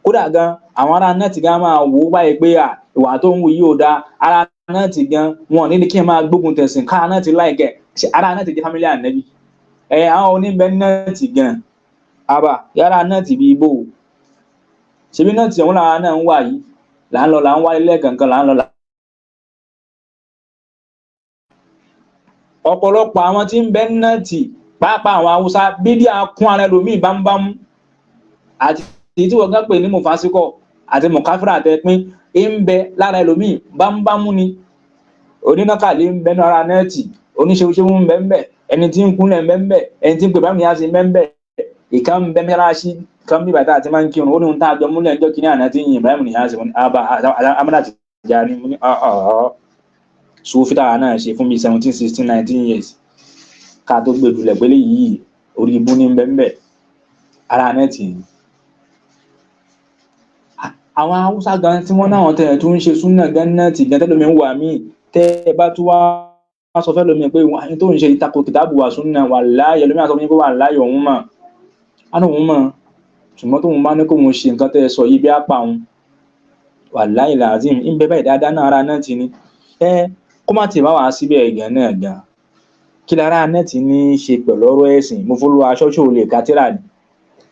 kódà gan àwọn ará net gan máa wò ó báyìí pé ìwà tó ń wù yìí ò dá ará net gan wọn ní kí n máa gbógun tẹ̀sìn ká net láìkẹ́ ará net jẹ́ family ànẹ́bí àwọn oníbẹ̀ nẹ́ẹ̀tì gan àbá yàrá nẹ́ẹ̀tì bí ibò ṣebí nẹ́ẹ̀tì ọ̀hún làwọn náà ń wà yìí là ń wá ilé kankan là ń lọ. ọ̀pọ̀lọpọ̀ àwọn tí ń bẹ nẹ́ẹ̀tì pàápàá àwọn Haúsá bídí akún ara ẹlòmíì bámúbámú àti tí wọ́n gán pè ní mùfásíkọ̀ àti mùkáfírà àtẹ̀pín ń bẹ lára ẹlòmíì bámúbámú ni onínàkàlẹ̀ ń bẹ ní ara nẹ́ẹ̀tì oníṣẹ́wọ́ṣẹ́wọ́ ń bẹ ń bẹ ẹni tí ń kúnlẹ̀ mẹ́mbẹ́ ẹni tí ń pè bá mi á sí mẹ́mbẹ́ ìkan ń bẹ mẹ́ráṣí kan bí bàtà àti máa ń kírun ó ní ohun tá a jọ múlẹ̀ ẹjọ́ kìíní àná tí yìnyín Ibrahim ní á sí wọn amúnà ti jà ní mú ní sùfítà náà ṣe fún bí 17 16 19 years ká tó gbé dulẹ̀ pẹ́lẹ́ yìí orí ibú ní mẹ́mbẹ́ ara nẹ́ẹ̀tì. àwọn Haúsá gan tí wọ́n náà tẹ̀ tó ń ṣe súnà gan nẹ́ẹ̀tì gan tẹ́lómi wà míì tẹ́ ẹ bá tún wá sọ fẹ́ lómi pé wọ́n tó ń ṣe ìtakò kìtàbù wà súnnà wà láyé lómi àsọ fún pé wà láyé òun mọ̀ ṣùgbọ́n tó ń bá ní kó mo ṣe nǹkan tẹ́ sọ yìí bí ápà òun wà láyé làzim ń bẹ báyìí dáadáa náà ara náà ti ní kó má ti bá wà síbẹ̀ ẹ̀gàn náà gan kí lára náà ti ní ṣe pẹ̀lú ọ̀rọ̀ ẹ̀sìn mo fọlọ́ aṣọ ṣòwò lè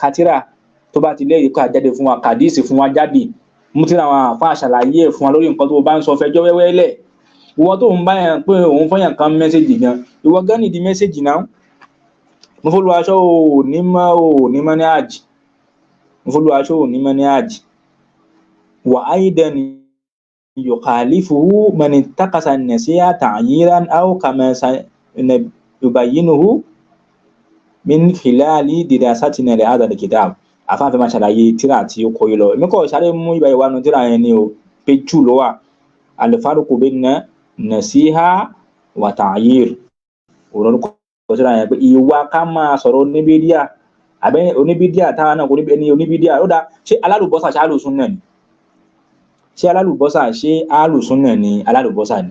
kátírà tó bá ti lẹ́yìn ká jáde fún wa kàdíìsì fún wa jáde mú tí àwọn àfa àṣàlàyé ẹ̀ fún wa lórí nǹkan tó bá ń sọ fẹjọ́ wẹ́wẹ́ lẹ̀ ìwọ tó ń bá yẹn pé òun fọyàn kan mẹ́sẹ̀jì gan ìwọ gan ní di mẹ́sẹ̀jì náà mo fọlọ aṣọ ò ní mọ ní àjì mo fọlọ aṣọ ò ní mọ ní àjì wà aidan yukhalifuhu man intakasa an-nasiha ta'yiran aw kama yubayyinuhu min khilali dirasatina li hadha al-kitab àfáàfẹ́ máa ṣàlàyé tíra tí ó kọ yìí lọ èmi kọ́ sáré mú ìbá ìwánu tíra yẹn ni o page 2 ló wà al-farqu bayna nasiha wa ta'yir òun kọ́ tíra yẹn pé ìwà ká máa sọ̀rọ̀ oníbídíà àbẹ́ oníbídíà táwa náà kò ní ẹni oníbídíà ó dá ṣé alálùbọ́sà ṣe alùsúnnà ni ṣé alálùbọ́sà ṣe alùsúnnà ni alálùbọ́sà ni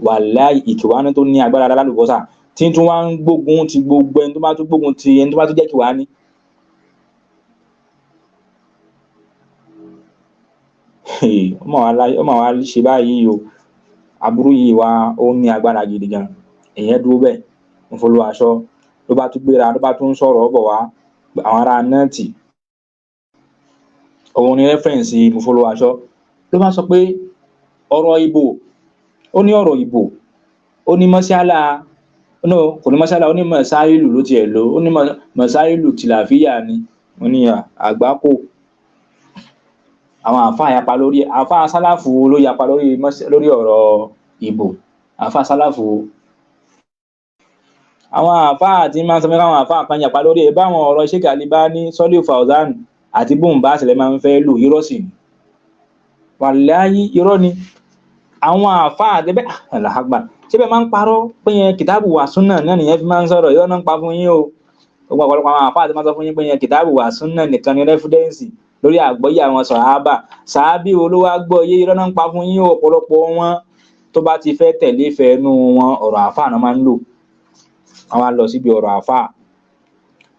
wàláhì ìkìwánú tó ní agbára alálùbọ́sà tí tún wá ń gbógun ti gbogbo ẹni tó bá tún gbógun ti ẹni tó bá tún jẹ́ kìwá ní. ọmọ wa ṣe báyìí o aburú yìí wá ó ní agbára gidi gan èèyàn dúró bẹ́ẹ̀ ń folú aṣọ ló bá tún gbéra ló bá tún sọ̀rọ̀ ọ̀bọ̀ wá àwọn ará nẹ́ẹ̀tì òun ni rẹ́fẹ̀rẹ̀nsì mo folú aṣọ ló bá sọ pé ọ̀rọ̀ ìbò ó ní ọ̀rọ̀ ìbò ó ní mọ́ṣálà kò ní mọ́ṣálà ó ní mọ̀sáìlù ló tiẹ̀ lò ó ní mọ̀sáìlù tìlàfíà ni ó ní àgbákò àwọn àfáà yapa lórí àfáà sálàfù ló yapa lórí ọ̀rọ̀ ìbò àfáà sálàfù àwọn àfáà tí máa ń sọ pé káwọn àfáà kan yapa lórí ẹ̀ báwọn ọ̀rọ̀ Sheikh Albani Sọ́líù Fawzan àti bóńbà sílẹ̀ máa ń fẹ́ lò irọ́ sí ni wàláhí irọ́ ni àwọn àfáà àdẹ́bẹ́ àlàágbà ṣé bẹ́ẹ̀ máa ń parọ́ pé yẹn kìtàbù wà súnà náà nìyẹn fi máa ń sọ̀rọ̀ irọ́ náà ń pa fún yín o gbogbo ọ̀pọ̀lọpọ̀ àwọn àfáà àti máa sọ fún yín pé yẹn kìtàbù wà súnà nìkan ni rẹ́fúdẹ́ǹsì lórí àgbọ́yé àwọn sàhábà sàábì olówó àgbọ́yé irọ́ náà ń pa fún yín o ọ̀pọ̀lọpọ̀ wọn tó bá ti fẹ́ tẹ̀lé fẹ́nu wọn ọ̀rọ̀ àfáà náà máa ń lò àwọn lọ síbi ọ̀rọ̀ àfáà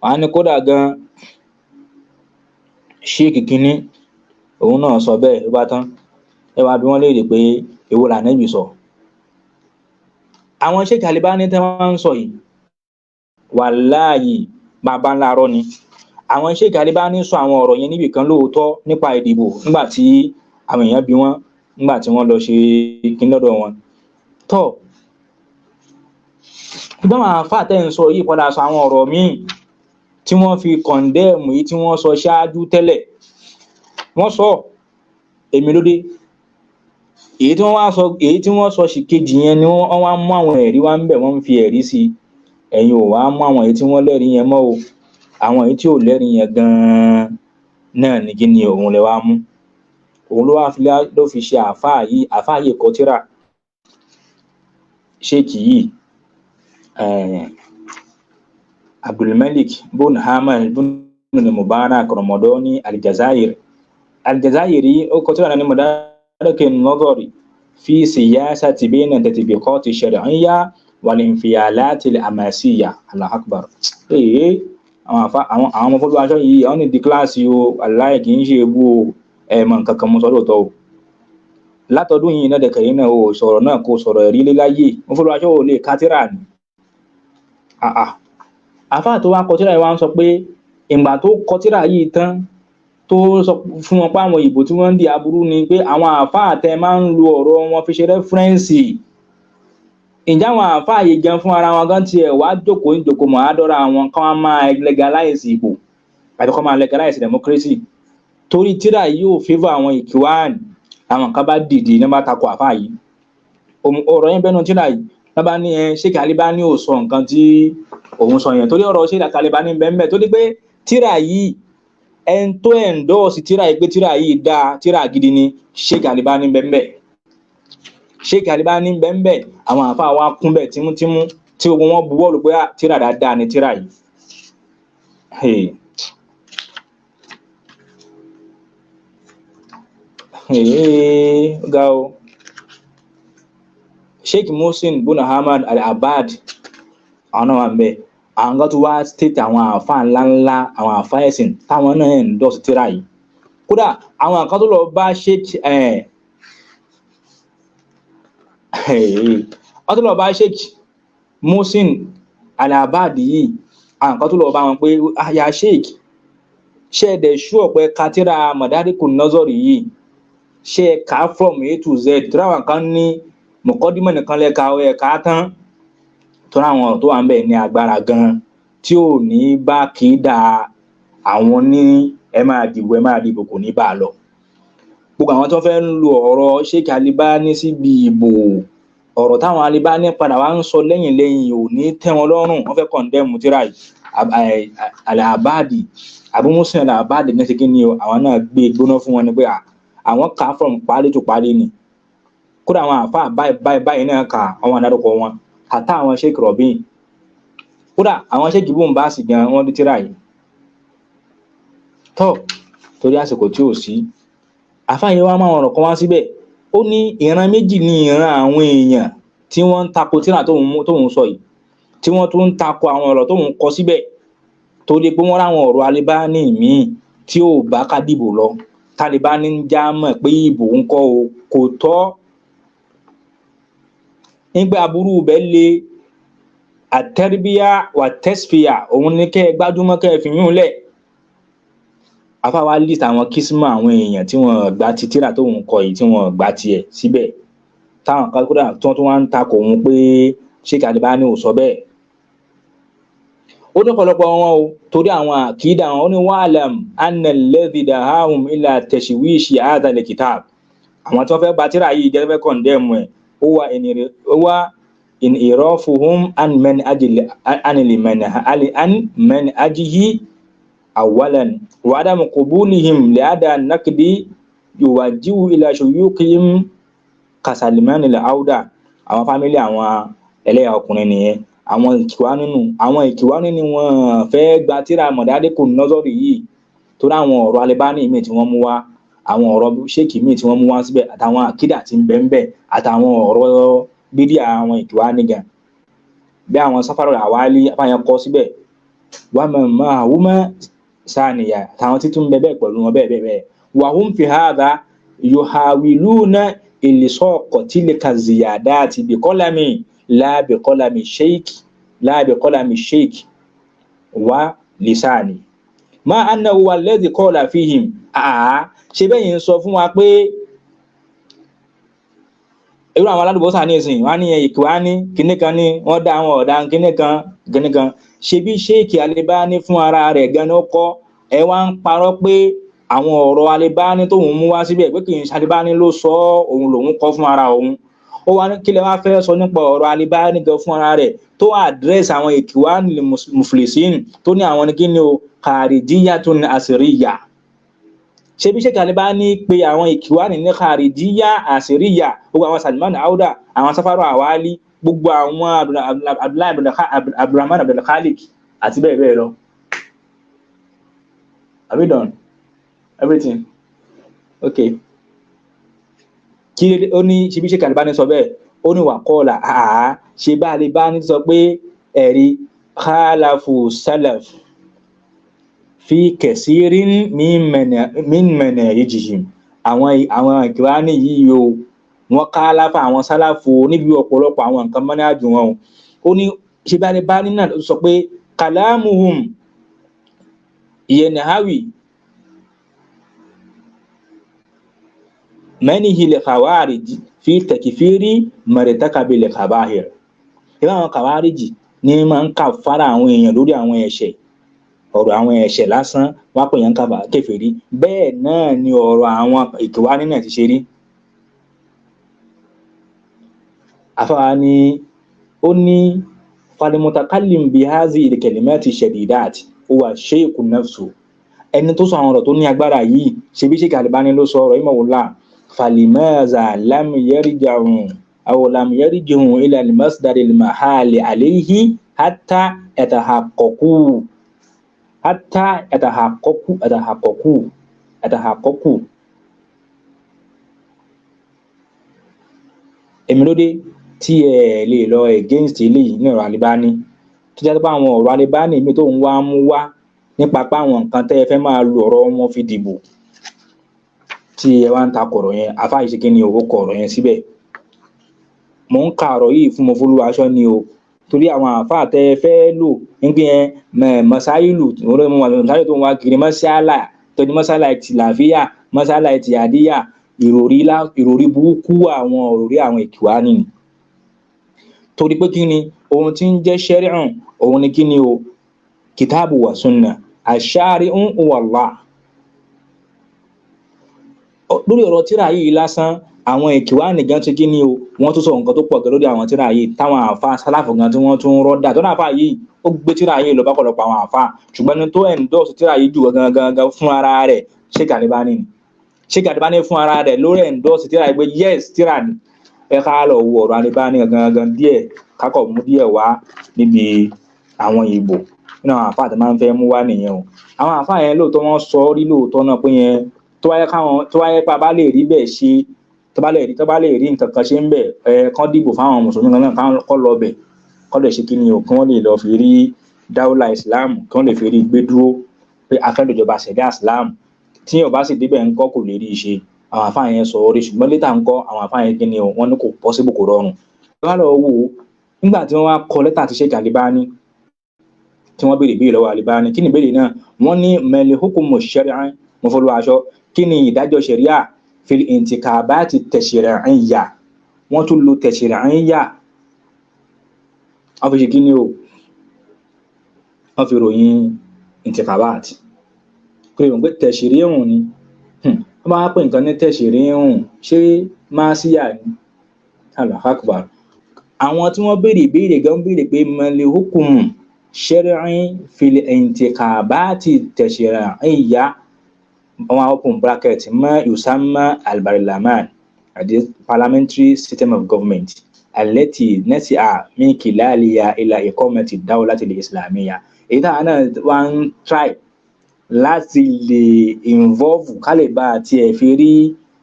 wọn ní kódà gan ṣéèkì kínní òun náà sọ bẹ́ẹ̀ ló bá tán ẹ wá bí wọ́n léèrè pé èwo l'Ànábì sọ àwọn Sheikh Albani tí wọ́n ń sọ yìí wàláhì bàbá ńlá rọ́ ni àwọn Sheikh Albani sọ àwọn ọ̀rọ̀ yẹn níbì kan lóòótọ́ nípa ìdìbò nígbà tí àwọn èèyàn bí wọ́n nígbà tí wọ́n lọ ṣe kíní lọ́dọ̀ wọn tọ́ ṣùgbọ́n àwọn àfáà tẹ́ ń sọ yìí padà sọ àwọn ọ̀rọ̀ míì tí wọ́n fi kọ̀ndẹ́ẹ̀mù yìí tí wọ́n sọ ṣáájú tẹ́lẹ̀ wọ́n sọ èmi lóde èyí tí wọ́n sọ sì kejì yẹn ni wọ́n wá mú àwọn ẹ̀rí wá ń bẹ̀ wọ́n ń fi ẹ̀rí sí ẹ̀yin ò wá mú àwọn èyí tí wọ́n lẹ́rìí yẹn mọ́ o àwọn èyí tí ò lẹ́rìí yẹn gan-an náà ní kí ni òun lè wá mú òun ló fi ṣe àfáà yìí kọ tírà ṣéèkì yìí Abdulmalik bun Hamad bun Mubarak Ramadani Aljazairi ó kọ tírà ní مدارك النظر في سياسة بين التطبيقات الشرعية والانفعالات الحماسية الله أكبر àwọn ọmọ fọ́lú aṣọ yìí àwọn ní di kíláàsì o aláì kìí ṣe ebú ẹ̀mọ̀ kankan mọ́ sọ́dọ̀ tọ́ o látọdún yìí náà dẹ̀kẹ̀rẹ́ náà o sọ̀rọ̀ náà kò sọ̀rọ̀ ẹ̀rí léláyé mọ́ fọ́lú aṣọ ò lè kátírà ní àfáà tó wá kọtírà yìí wá ń sọ pé ìgbà tó kọtírà yìí tán tó sọ fún wọn pé àwọn ìbò tí wọ́n ń di aburú ni pé àwọn àfáà tẹ máa ń lo ọ̀rọ̀ wọn fi ṣe rẹ́fúrẹ́ǹsì ǹjẹ́ àwọn àfáà yìí gan fún ara wọn gan tiẹ̀ wá jókòó mọ̀ àádọ́ra wọn kán wọ́n máa legalize ìbò àti kán máa legalize democracy torí tíra yìí ò favour àwọn ìkíwán àwọn kan bá dìde ní bá takò àfáà yìí ọ̀rọ̀ yẹn bẹ́nu tíra yìí wọ́n bá ní Sheikh Albani ò sọ nǹkan tí òun sọ yẹn torí ọ̀rọ̀ Sheikh Albani bẹ́ẹ̀ torí pé tíra yìí ẹn tó endorse tíra yìí pé tíra yìí dáa tíra gidi ni Sheikh Albani bẹ́ẹ̀ Sheikh Albani bẹ́ẹ̀ àwọn àfáà wa kún bẹ́ẹ̀ tímútímú tí gbogbo wọn buwọ́ lù pé tíra dáadáa ni tíra yìí ga o Sheikh Mohsin bun Hamad Al-Abbad àwọn náà wà ń bẹ́ẹ̀ àwọn kan tó wá state àwọn àfáà ńláńlá àwọn àfáà ẹ̀sìn táwọn náà endorse tíra yìí kódà àwọn kan tó lọ bá Sheikh wọ́n tó lọ bá Sheikh Mohsin Al-Abbad yìí àwọn kan tó lọ bá wọn pé ya Sheikh ṣe ẹ̀dẹ̀ ṣú ọ̀pẹ katira Madarikun Nazari yìí ṣe ká from A to Z tó ráwọn kan ní mọ̀kọ́dímọ̀ nìkan lẹ́ka ẹ̀ka tán tó láwọn ọ̀rọ̀ tó wà ń bẹ̀ ní agbára gan tí ò ní bá kì í da àwọn ní ẹ máa dìbò kò ní bá a lọ. Gbogbo àwọn tó fẹ́ ń lo ọ̀rọ̀ Sheikh Albani síbi ìbò, ọ̀rọ̀ táwọn Albani padà wá ń sọ lẹ́yìn ò ní tẹ́ wọn lọ́rùn, wọ́n fẹ́ kọ̀ndẹ́mù tíra yìí. Al-Abadi, Abu Muslim Al-Abadi ní ṣe kí ni àwọn náà gbé gbóná fún wọn ni pé àwọn kà from parí tó parí ni. Kódà àwọn àfáà báyìí náà kà àwọn àdárúkọ wọn àtà àwọn Sheikh Rabi, kódà àwọn Sheikh Ibn Baz gan wọ́n dí tíra yìí. Tọ́ torí àsìkò tí ò sí, àfáà yẹn wá máa ọ̀rọ̀ kan wá síbẹ̀, ó ní ìran méjì ní ìran àwọn èèyàn tí wọ́n ń tako tíra tóun sọ yìí, tí wọ́n tún ń tako àwọn ọ̀rọ̀ tóun kọ síbẹ̀, torí pé wọ́n ráwọn ọ̀rọ̀ Albani míì tí ò bá ká dìbò lọ, Albani ń já mọ̀ pé ìbò ń kọ́ o kò tọ́, nígbà aburú bẹ́ẹ̀ lé àtẹ́rìbíyà wà tẹ́sífìyà òun ní kẹ́ ẹ gbájúmọ́ kẹ́ ẹ fi yún lẹ̀. Afáwa list àwọn kísímọ̀ àwọn èèyàn tí wọ́n gbà ti tíra tóun kọ yìí tí wọ́n gbà tiẹ̀ síbẹ̀, táwọn kan kódà tí wọ́n tún wá ń takò òun pé Sheikh Albani ò sọ bẹ́ẹ̀. Ó ní ọ̀pọ̀lọpọ̀ wọn o torí àwọn àkídà wọn, ó ní wa'lam anna alladhi dahahum ila tashwishi hadha al-kitab, àwọn tí wọ́n fẹ́ gba tíra yìí jẹ́ fẹ́ kọ̀ndẹ́mù ẹ̀, ó wá in irafuhum an manhajihi awwalan wa adam qubulihim li hada an-naqdi yuwajjihu ila shuyukhihim ka Salman al-Auda. Àwọn fámílì àwọn ẹlẹ́yà ọkùnrin nìyẹn, àwọn ìkìwánú ni wọ́n fẹ́ gba tíra Mọ̀dádíkù Nọ́sọ̀rì yìí torí àwọn ọ̀rọ̀ Albani míì tí wọ́n mú wá, àwọn ọ̀rọ̀ Sheikh míì tí wọ́n mú wá síbẹ̀, àtàwọn àkídà tí ń bẹ ń bẹ, àtàwọn ọ̀rọ̀ bídíà àwọn ìkìwánú gan bí àwọn Safarul Hawali afáyàn kọ síbẹ̀, wà máa wúmọ́ sáànìyà àtàwọn títún bẹ bẹ́ẹ̀ pẹ̀lú wọn bẹ́ẹ̀ wa hum fi hadha yuhawiluna ilsaqatilka ziyadati bi qalami la bi qalami sheikh wa lisani ma annahu alladhi qala fihim. Ṣe bẹ́yìn sọ fún wa pé irú àwọn aládùbọ́sà ní ìsìn wọ́n ní ìkìwání kìnnìkan ní wọ́n dá àwọn ọ̀dá kìnnìkan, ṣe bí Sheikh Albani fún ara rẹ̀ gan ó kọ́, ẹ wá ń parọ́ pé àwọn ọ̀rọ̀ Albani tóun mú wá síbẹ̀ pé kì í ṣe Albani ló sọ òun lòun kọ́ fún ara òun. Ó wá ní kílẹ̀ wá fẹ́ sọ nípa ọ̀rọ̀ Albani gan fún ara rẹ̀ tó àdírẹ́sì àwọn ìkìwání muflisin tó ní àwọn ní kí ni o kharijiyatun asiriyya. Ṣe bí Sheikh Albani pé àwọn ìkìwání ní kharijiyya asiriyya, gbogbo àwọn Salman Auda, àwọn Safarul Hawali, gbogbo àwọn Abdurrahman Abdul Khaliq àti bẹ́ẹ̀ bẹ́ẹ̀ lọ. Have we done everything? Okay. Kí ó ní ṣe bí Sheikh Albani sọ bẹ́ẹ̀, ó ní wà kọ́ọ̀lá ṣe bá Albani sọ pé ẹ̀rí khalafu salaf fi kẹsírin min manhajihim, àwọn ìkìwání yìí o wọ́n ká láfà àwọn sálàfò níbi ọ̀pọ̀lọpọ̀ àwọn nǹkan manhaju wọn. Ó ní ṣe bá Albani náà sọ pé kalamuhum yanhawi manhil khawarij fi takfiri martakabil khaba'ir. Ìbá àwọn khawarij ní máa ń kàfàrà àwọn èèyàn lórí àwọn ẹ̀ṣẹ̀, ọ̀rọ̀ àwọn ẹ̀ṣẹ̀ lásán wá pè yàn kèfèrí, bẹ́ẹ̀ náà ni ọ̀rọ̀ àwọn ìkìwání náà ti ṣe rí. Àfáà ni ó ní falimutakallim bi hazi al-kalimati shadidat huwa shaykhu nafsu, ẹni tó sọ àwọn ọ̀rọ̀ tó ní agbára yìí ṣe bí Sheikh Albani ló sọ ọ̀rọ̀ imawullah falimaza lam yarji'u ila al-masdar al-mahali alayhi hatta yatahaqqaqu èmi lóde tí ẹ lè lọ against eléyìí ní ọ̀rọ̀ Albani tó jẹ́ pé àwọn ọ̀rọ̀ Albani mi tó ń wá mú wá nípa pé àwọn nǹkan tẹ́ ẹ fẹ́ máa lo ọ̀rọ̀ wọn fi dìbò tí ẹ wá ń ta kọ̀rọ̀ yẹn, àfáà yìí ṣe kí ni owó kọ̀rọ̀ yẹn síbẹ̀. Mò ń ka ọ̀rọ̀ yìí fún mo fúlú aṣọ ni o, torí àwọn àfáà tẹ́ ẹ fẹ́ lò nígbà yẹn masáìlù tó ń wá kiri masala tó ní masala tìlàfíà, masala tìyàdíyà, ìròrí burúkú àwọn ìkìwání ni. torí pé kí ni ohun tí ń jẹ́ shari'un òun ni kí ni o kitabu wa sunna ash-shari'u huwa Allah. Lórí ọ̀rọ̀ tírà yìí lásán àwọn ìkìwáàní gan ti kí ni o wọ́n tún sọ nǹkan tó pọ̀ gan lórí àwọn tírà yìí táwọn àfa sálàfù gan tí wọ́n tún rọ́dà tó náà fà yìí ó gbé tírà yìí lọ bá pọ̀lọpọ̀ àwọn àfa ṣùgbọ́n ní tó endorse tírà yìí jù gangan fún ara rẹ̀ Sheikh Albani ni Sheikh Albani fún ara rẹ̀ lórí endorse tírà yìí pé yes tírà ni ẹ ká lọ wo ọ̀rọ̀ Albani gangan díẹ̀ kákọ̀ mú díẹ̀ wá níbi àwọn ìbò nínú àwọn àfa àti máa ń fẹ́ mú wá nìyẹn o àwọn àfa yẹn lóòótọ́ wọ́n sọ rí lóòótọ́ náà pé yẹn tó wáyé pa bá lè rí bẹ́ẹ̀ ṣe tó bá lè rí nǹkan kan ṣe ń bẹ̀ kán dìbò fáwọn mùsùlùmí kan náà kán lọ bẹ̀ kán lè ṣe kí ni o kí wọ́n lè lọ fi rí dáúlà islam kí wọ́n lè fi rí gbé dúró pé akẹ́dọ̀jọba ṣẹ̀dá islam tí yóò bá sì débẹ̀ ńkọ́ kò lè rí i ṣe àwọn àfáà yẹn sọ orí ṣùgbọ́n létà ńkọ́ àwọn àfáà yẹn kí ni o wọ́n ní kò possible kò rọrùn. wọ́n lọ wò ó nígbà tí wọ́n wá kọ lẹ́tà tí Sheikh Albani tí wọ́n béèrè lọ́wọ́ Albani kí ni ìbéèrè náà wọ́n ní mal hukmu shar'i mo fọlọ́ aṣọ kí ni ìdájọ́ ṣẹ̀ríà fil intikabati tashri'iyya wọ́n tún lo tashri'iyya wọ́n fi ṣe kí ni o wọ́n fi ròyìn intikabati pé wọ́n pé tashri'un ni wọ́n bá pè nǹkan ní tashri'un ṣé máa síyà ní Allahu Akbar àwọn tí wọ́n béèrè gan béèrè pé mal hukmu shar'i fil intikabati tashri'iyya wọ́n open bracket ma yusamma al-barlaman the parliamentary system of government allati nasi'a min kilaliya ila iqamati dawlati al-islamiyya èyí tá náà wọ́n try láti lè involve kálẹ̀bá àti ẹ̀fẹ́ rí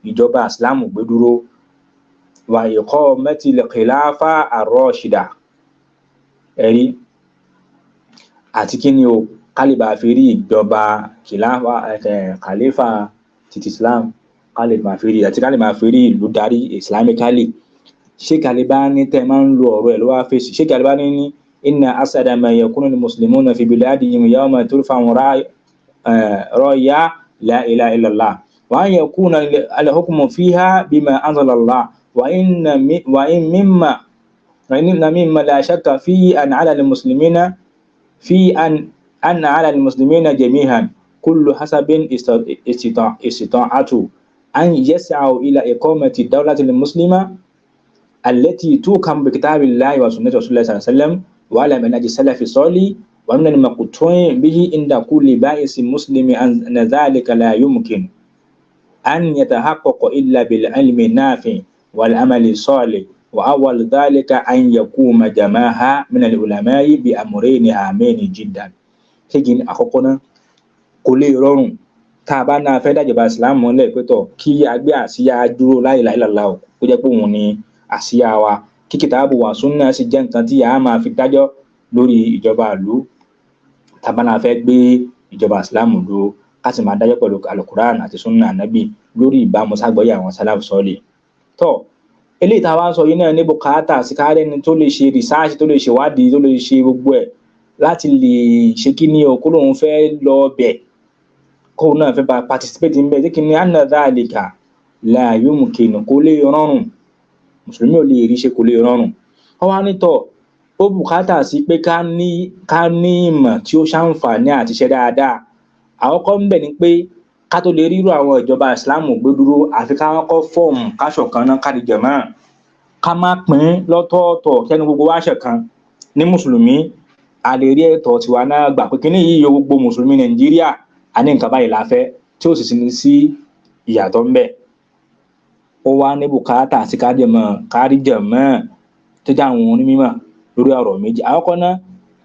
ìjọba islamu gbé dúró wa iqamati al-khilafa ar-rashida ẹ̀rí àti kí ni o kálíbà àfẹ́rí ìjọba khalifa titi islam kálíbà àfẹ́rí àti kálíbà àfẹ́rí ìlú darí islamically Sheikh Albani tẹ́ máa ń lo ọ̀rọ̀ ẹ̀ ló wá fèsì Sheikh Albani ní inna asada ma yakunu al-muslimuna fi biladihim yawma turfa'u raya la ilaha illallah wa an yakuna al-hukmu fiha bima anzala Allah wa inna mimma la shakka fihi an 'ala al-muslimina fi أن على المسلمين جميعا كل حسب استطاعته أن يسعوا إلى إقامة الدولة المسلمة التي تحكم بكتاب الله وسنة رسول الله صلى الله عليه وسلم وعلى منهج السلف الصالح ومن المقطوع به عند كل بائس مسلم أن ذلك لا يمكن أن يتحقق إلا بالعلم النافع والعمل الصالح وأول ذلك أن يقوم جماعة من العلماء بأمرين هامين جدا ṣégi àkọ́kọ́ náà kò lè rọrùn tá a bá náà fẹ́ dájọba islam mọ́lẹ̀ pẹ́tọ̀ kí a gbé àsíyá dúró la ilaha illallah ó jẹ́ pé òun ni àsíyá wa kí kìtàbù wa súnnà sì jẹ́ nǹkan tí a máa fi dájọ́ lórí ìjọba ìlú tá a bá náà fẹ́ gbé ìjọba islam dúró ká sì máa dájọ́ pẹ̀lú alukuran àti súnnà nábì lórí ìbámu ságbọ́yé àwọn sálàf sọ́ọ̀lì tọ́ eléyìí tá a wá ń sọ yìí náà ní bùkátà sí kárẹ́ni tó lè ṣe research tó lè ṣèwádìí tó lè ṣe gbogbo ẹ̀ láti lè ṣe kí ni o kó lóun fẹ́ lọ bẹ̀ kó náà fẹ́ bá participate ń bẹ̀ tí kí ni anna dhalika la yumkinu kó lè rọrùn mùsùlùmí ò lè rí ṣe kó lè rọrùn wọ́n wá nítọ̀ ó bùkátà sí pé ká ní ìmọ̀ tí ó ṣàǹfààní àti ṣe dáadáa àkọ́kọ́ ń bẹ̀ ni pé ká tó lè rírò àwọn ìjọba ìsìláàmù gbé dúró àfi ká kọ́kọ́ fọ́ọ̀mù káṣọ̀kan náà kádi jàmáà ká má pín lọ́tọ̀ọ̀tọ̀ kẹ́nu gbogbo wá ṣọ̀kan ní mùsùlùmí a lè rí ẹ̀tọ́ tiwa náà gbà pé kíní yìí gbogbo mùsùlùmí Nàìjíríà a ní nǹkan báyìí láfẹ́ tí ó sì sí ìyàtọ̀ ń bẹ ó wá ní bùkátà àti kárí jàmáà tó jẹ́ àwọn onímọ̀ lórí ọ̀rọ̀ méjì àkọ́kọ́ náà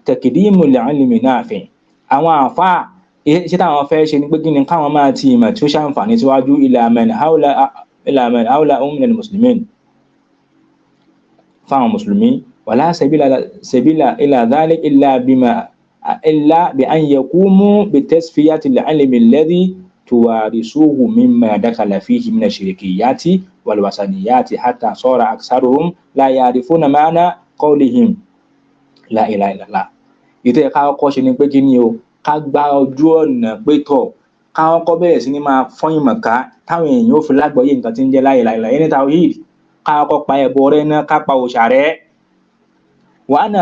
taqdimul ilmi nafi' àwọn àfáà iṣẹ́ táwọn fẹ́ ṣe ní pé kí ni káwọn máa ti ìmọ̀ tí ó ṣàǹfààní síwájú ila man hawla minal muslimin fáwọn mùsùlùmí wala sabila ila dhalik illa bi an yaqumu bi tasfiyatil ilmi alladhi tuwarisuhu mimma dakhala fihi min ash-shirkiyyati wal wasaniyati hatta sara aktharuhum la ya'rifuna ma'na qawlihim la ilaha illallah ìtẹ́ ẹ̀ka ọkọ̀ ṣe ni pé kí ni o ká gba ojú ọ̀nà pé tọ̀ káwọn kọ́ bẹ̀rẹ̀ sí ní máa fọ́n ìmọ̀ ká táwọn èèyàn ó fi lágbọ́yé nǹkan tí ń jẹ́ la ilaha illallah ẹni tawhid káwọn kọ́ pa ẹbọ rẹ náà ká pa òòṣà rẹ وأن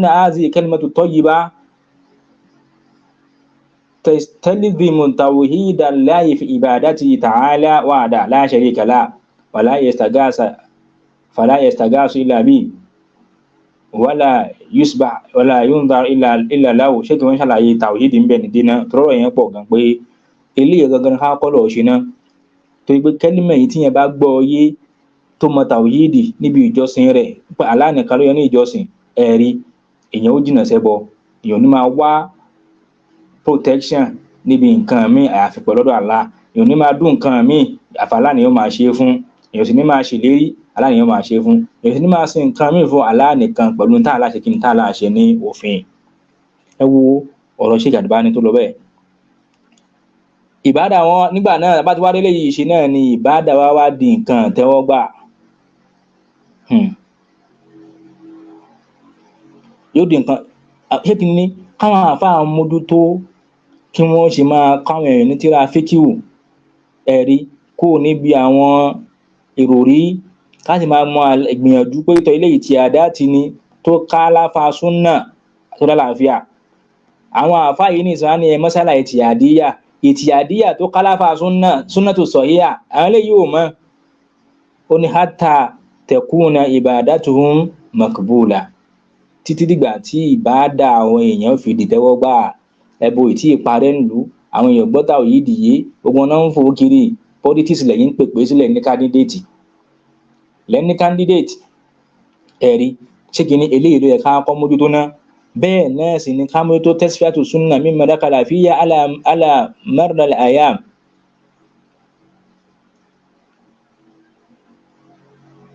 هذه الكلمة الطيبة تستلزم توحيد الله في عبادته تعالى وحده لا شريك له فلا يستغاث إلا به ولا يسبح ولا ينظر إلا له ṣé kí wọ́n ṣàlàyé tawhid ń bẹ nìdí náà tọ́rọ̀ yẹn pọ̀ gan pé eléyìí gangan ká kọ́ lọ́ọ́ ṣe náà torí pé kẹ́límà yìí tí yẹn bá gbọ́ yé tó mọ tawhid níbi ìjọsìn rẹ̀ pé Allah nìkan ló yẹ ní ìjọsìn ẹ̀rí èèyàn ó jìnnà ṣẹbọ èèyàn ní máa wá protection níbi nǹkan míì àyàfi pẹ̀lú ọ̀dọ̀ Allah èèyàn ní máa dún nǹkan míì àfàlà ni ó máa ṣe fún èèyàn sì ní máa ṣèlérí Allah ni ó máa ṣe fún èèyàn sì ní máa sin nǹkan míì fún Allah nìkan pẹ̀lú tá Allah ṣe kí ni tá Allah ṣe ní òfin. Ẹ wo ọ̀rọ̀ Sheikh Albani tó lọ bẹ́ẹ̀. Ìbádà wọn nígbà náà bá ti wá délé yìí ṣe náà ni ìbádà wa wá di nǹkan tẹ́wọ́gbà. Yóò di nǹkan ṣé kí ni káwọn àfáà mójútó kí wọ́n ṣe máa káwọn èèyàn ní tíra fíkíù ẹ̀rí kó níbi àwọn ìròrí láti máa mọ ìgbìyànjú pé tọ́ ilé ìtì àdá ti ni tó ká láfa súnà tó lálàáfíà. Àwọn àfáà yìí ní ìsàn ní mọ́sálà ìtìyàdíyà tó ká láfa súnà tó sọ̀híà àwọn eléyìí ò mọ̀ ó ní hátà tẹ̀kúnà ìbádàtuhum makbula títí dìgbà tí ìbádà àwọn èèyàn fi dìtẹ́wọ́gbà ẹbọ ìtì ìparẹ́ ńlú àwọn èèyàn gbọ́tà òyì dìye gbogbo náà ń fowó kiri politics lẹ́yìn pèpè sílẹ̀ ní candidate ẹ̀rí ṣé kí ni eléyìí ló yẹ ká kọ́ mójútó náà bẹ́ẹ̀ náà sì ni ká mójútó tasfiyatu sunna mimma dakala fiya ala marna al-ayam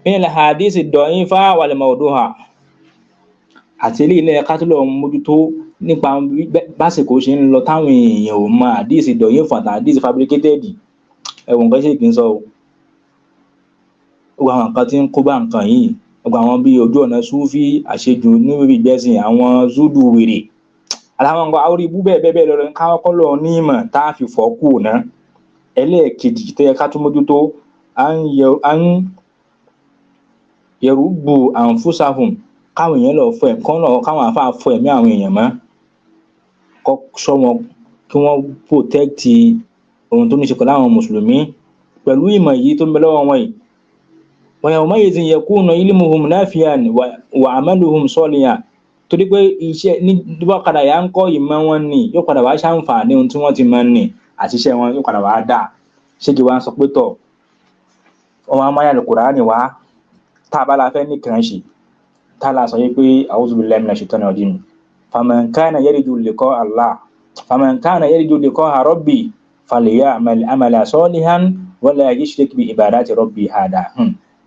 min al-hadith ad-da'ifa wal mawdu'a àti eléyìí lẹ́yìn ká tó lọ mójútó nípa básìkò ṣe ń lọ táwọn èèyàn ò mọ àdíìsì dọ̀yìn fàtà àdíìsì fabricated ẹ̀wọ̀n nǹkan ṣe kì í sọ gbogbo àwọn nǹkan tí ń kó bá nǹkan yìí gbogbo àwọn bíi ojú ọ̀nà súfì àṣejù níbi ìgbẹ́sìn àwọn zúdù wèrè àtàwọn nǹkan orí ibú bẹ́ẹ̀ lọ káwọn kọ́ lọ ní ìmọ̀ tá a fi fọ́ kù ná ẹlẹ́ẹ̀kejì tó yẹ ká tún mójútó à ń yẹrù bu anfusahum káwọn èèyàn lọ fọ ẹ̀kọ́ náà káwọn àfáà fọ ẹ̀mí àwọn èèyàn mọ́ kọ́ sọ wọn kí wọ́n protect ohun tó ní ṣe pẹ̀lú àwọn mùsùlùmí pẹ̀lú ìmọ̀ yìí tó ń bẹ lọ́wọ́ wọn yìí wa yawma'idhin yakunu ilmuhum nafi'an wa 'amaluhum salihan torí pé iṣẹ́ ní dúbọ̀ yà ń kọ́ ìmọ̀ wọn ni yóò padà wá ṣàǹfààní ohun tí wọ́n ti mọ̀ ní àti iṣẹ́ wọn yóò padà wá dà ṣé kí wọ́n sọ pé tọ̀ ọmọ amáyà Al-Qur'ani wá tá a bá la fẹ́ nìkan ṣe tá a la sọ pé a'udhu billahi minash shaitani rajim faman kana yarju liqa'a rabbi falya'mal 'amalan salihan wa la yushrik bi ibadati rabbi ahada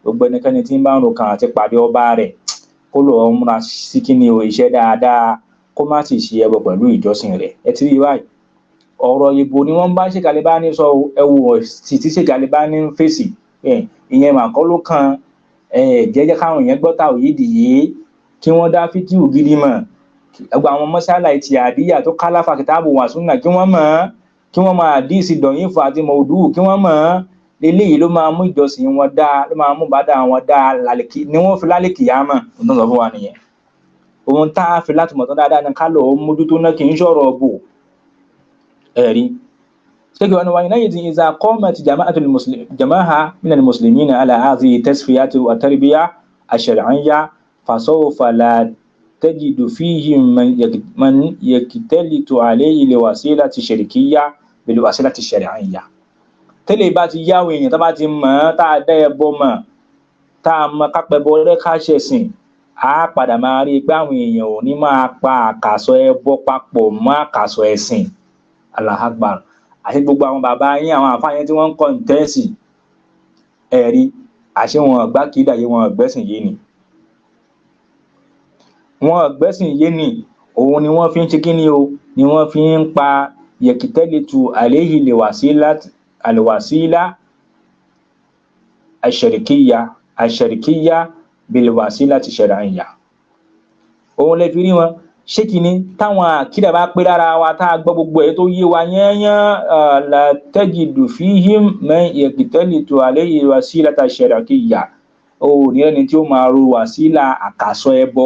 gbogbo ẹnikẹ́ni tí ń bá ń ro kan àti pàdé ọba rẹ̀ kó lọ múra sí kí ni iṣẹ́ dáadáa kó má sì ṣe ẹbọ pẹ̀lú ìjọsìn rẹ̀ ẹ ti rí báyìí ọ̀rọ̀ ìbò ni wọ́n bá Sheikh Albani sọ ẹwù sì tí Sheikh Albani ń fèsì ìyẹn mà kọ́ ló kan jẹ́jẹ́ káwọn èèyàn gbọ́ tawhid yìí kí wọ́n dá fíkíù gidi mọ̀ ẹgbẹ́ àwọn mọ́sálà ìtìyàdíyà tó kálàfà kìtàbù wà súnà kí wọ́n mọ̀ àdíìsì dọ̀yìn fún àti mọ̀ọ́dù kí wọ́n mọ̀ eléyìí ló máa mú ìjọsìn wọn dáa ló máa mú bàdà wọn dáa ni wọ́n fi lálẹ́ kìyàmọ̀ ohun tó ń sọ fún wa nìyẹn ohun tá a fi láti mọ̀ tán dáadáa ní ká lọ mójútó náà kì í ṣọ̀rọ̀ bò ẹ̀rí ṣégi wọn wáyé náà yìí ìzà qamat jama'a minal muslimina ala hadhihi tasfiyati wa tarbiya ash-shar'iyya fasawfa la tajidu fihim man yaktalitu alayhi liwasilati shirkiyya bilwasilati shar'iyya tẹ́lẹ̀ bá ti yáwó èèyàn tó bá ti mọ̀ tá a dá ẹbọ mọ̀ tá a mọ̀ kápẹ́bọ lẹ́kàṣẹ̀sìn á padà máa rí i pé àwọn èèyàn ò ní máa pa àkàsọ ẹbọ papọ̀ mọ́ àkàsọ ẹ̀sìn Allahu Akbar àti gbogbo àwọn bàbá yín àwọn àfáàyàn tí wọ́n ń kọ́ ìtẹ́sì ẹ̀rí àṣẹ wọn ọ̀gbá kìí dàyé wọn ọ̀gbẹ́sìn yé ni wọn ọ̀gbẹ́sìn yé ni òun ni wọ́n fi ń ṣe kí ni o ni wọ́n fi ń pa yẹkìtẹ́lẹ̀tù àléhì alwasila ash-sharikiyya bilwasilati shar'iyya òun lè fi rí wọn ṣé kí ni táwọn àkídà bá pé lára wa tá a gbọ́ gbogbo ẹ̀ tó yé wa yẹ́nyán la tajidu fihim man yaqtalitu alayhi wasilata shar'iyya ó ní ẹni tí ó máa ro wàsílà àkàsọ ẹbọ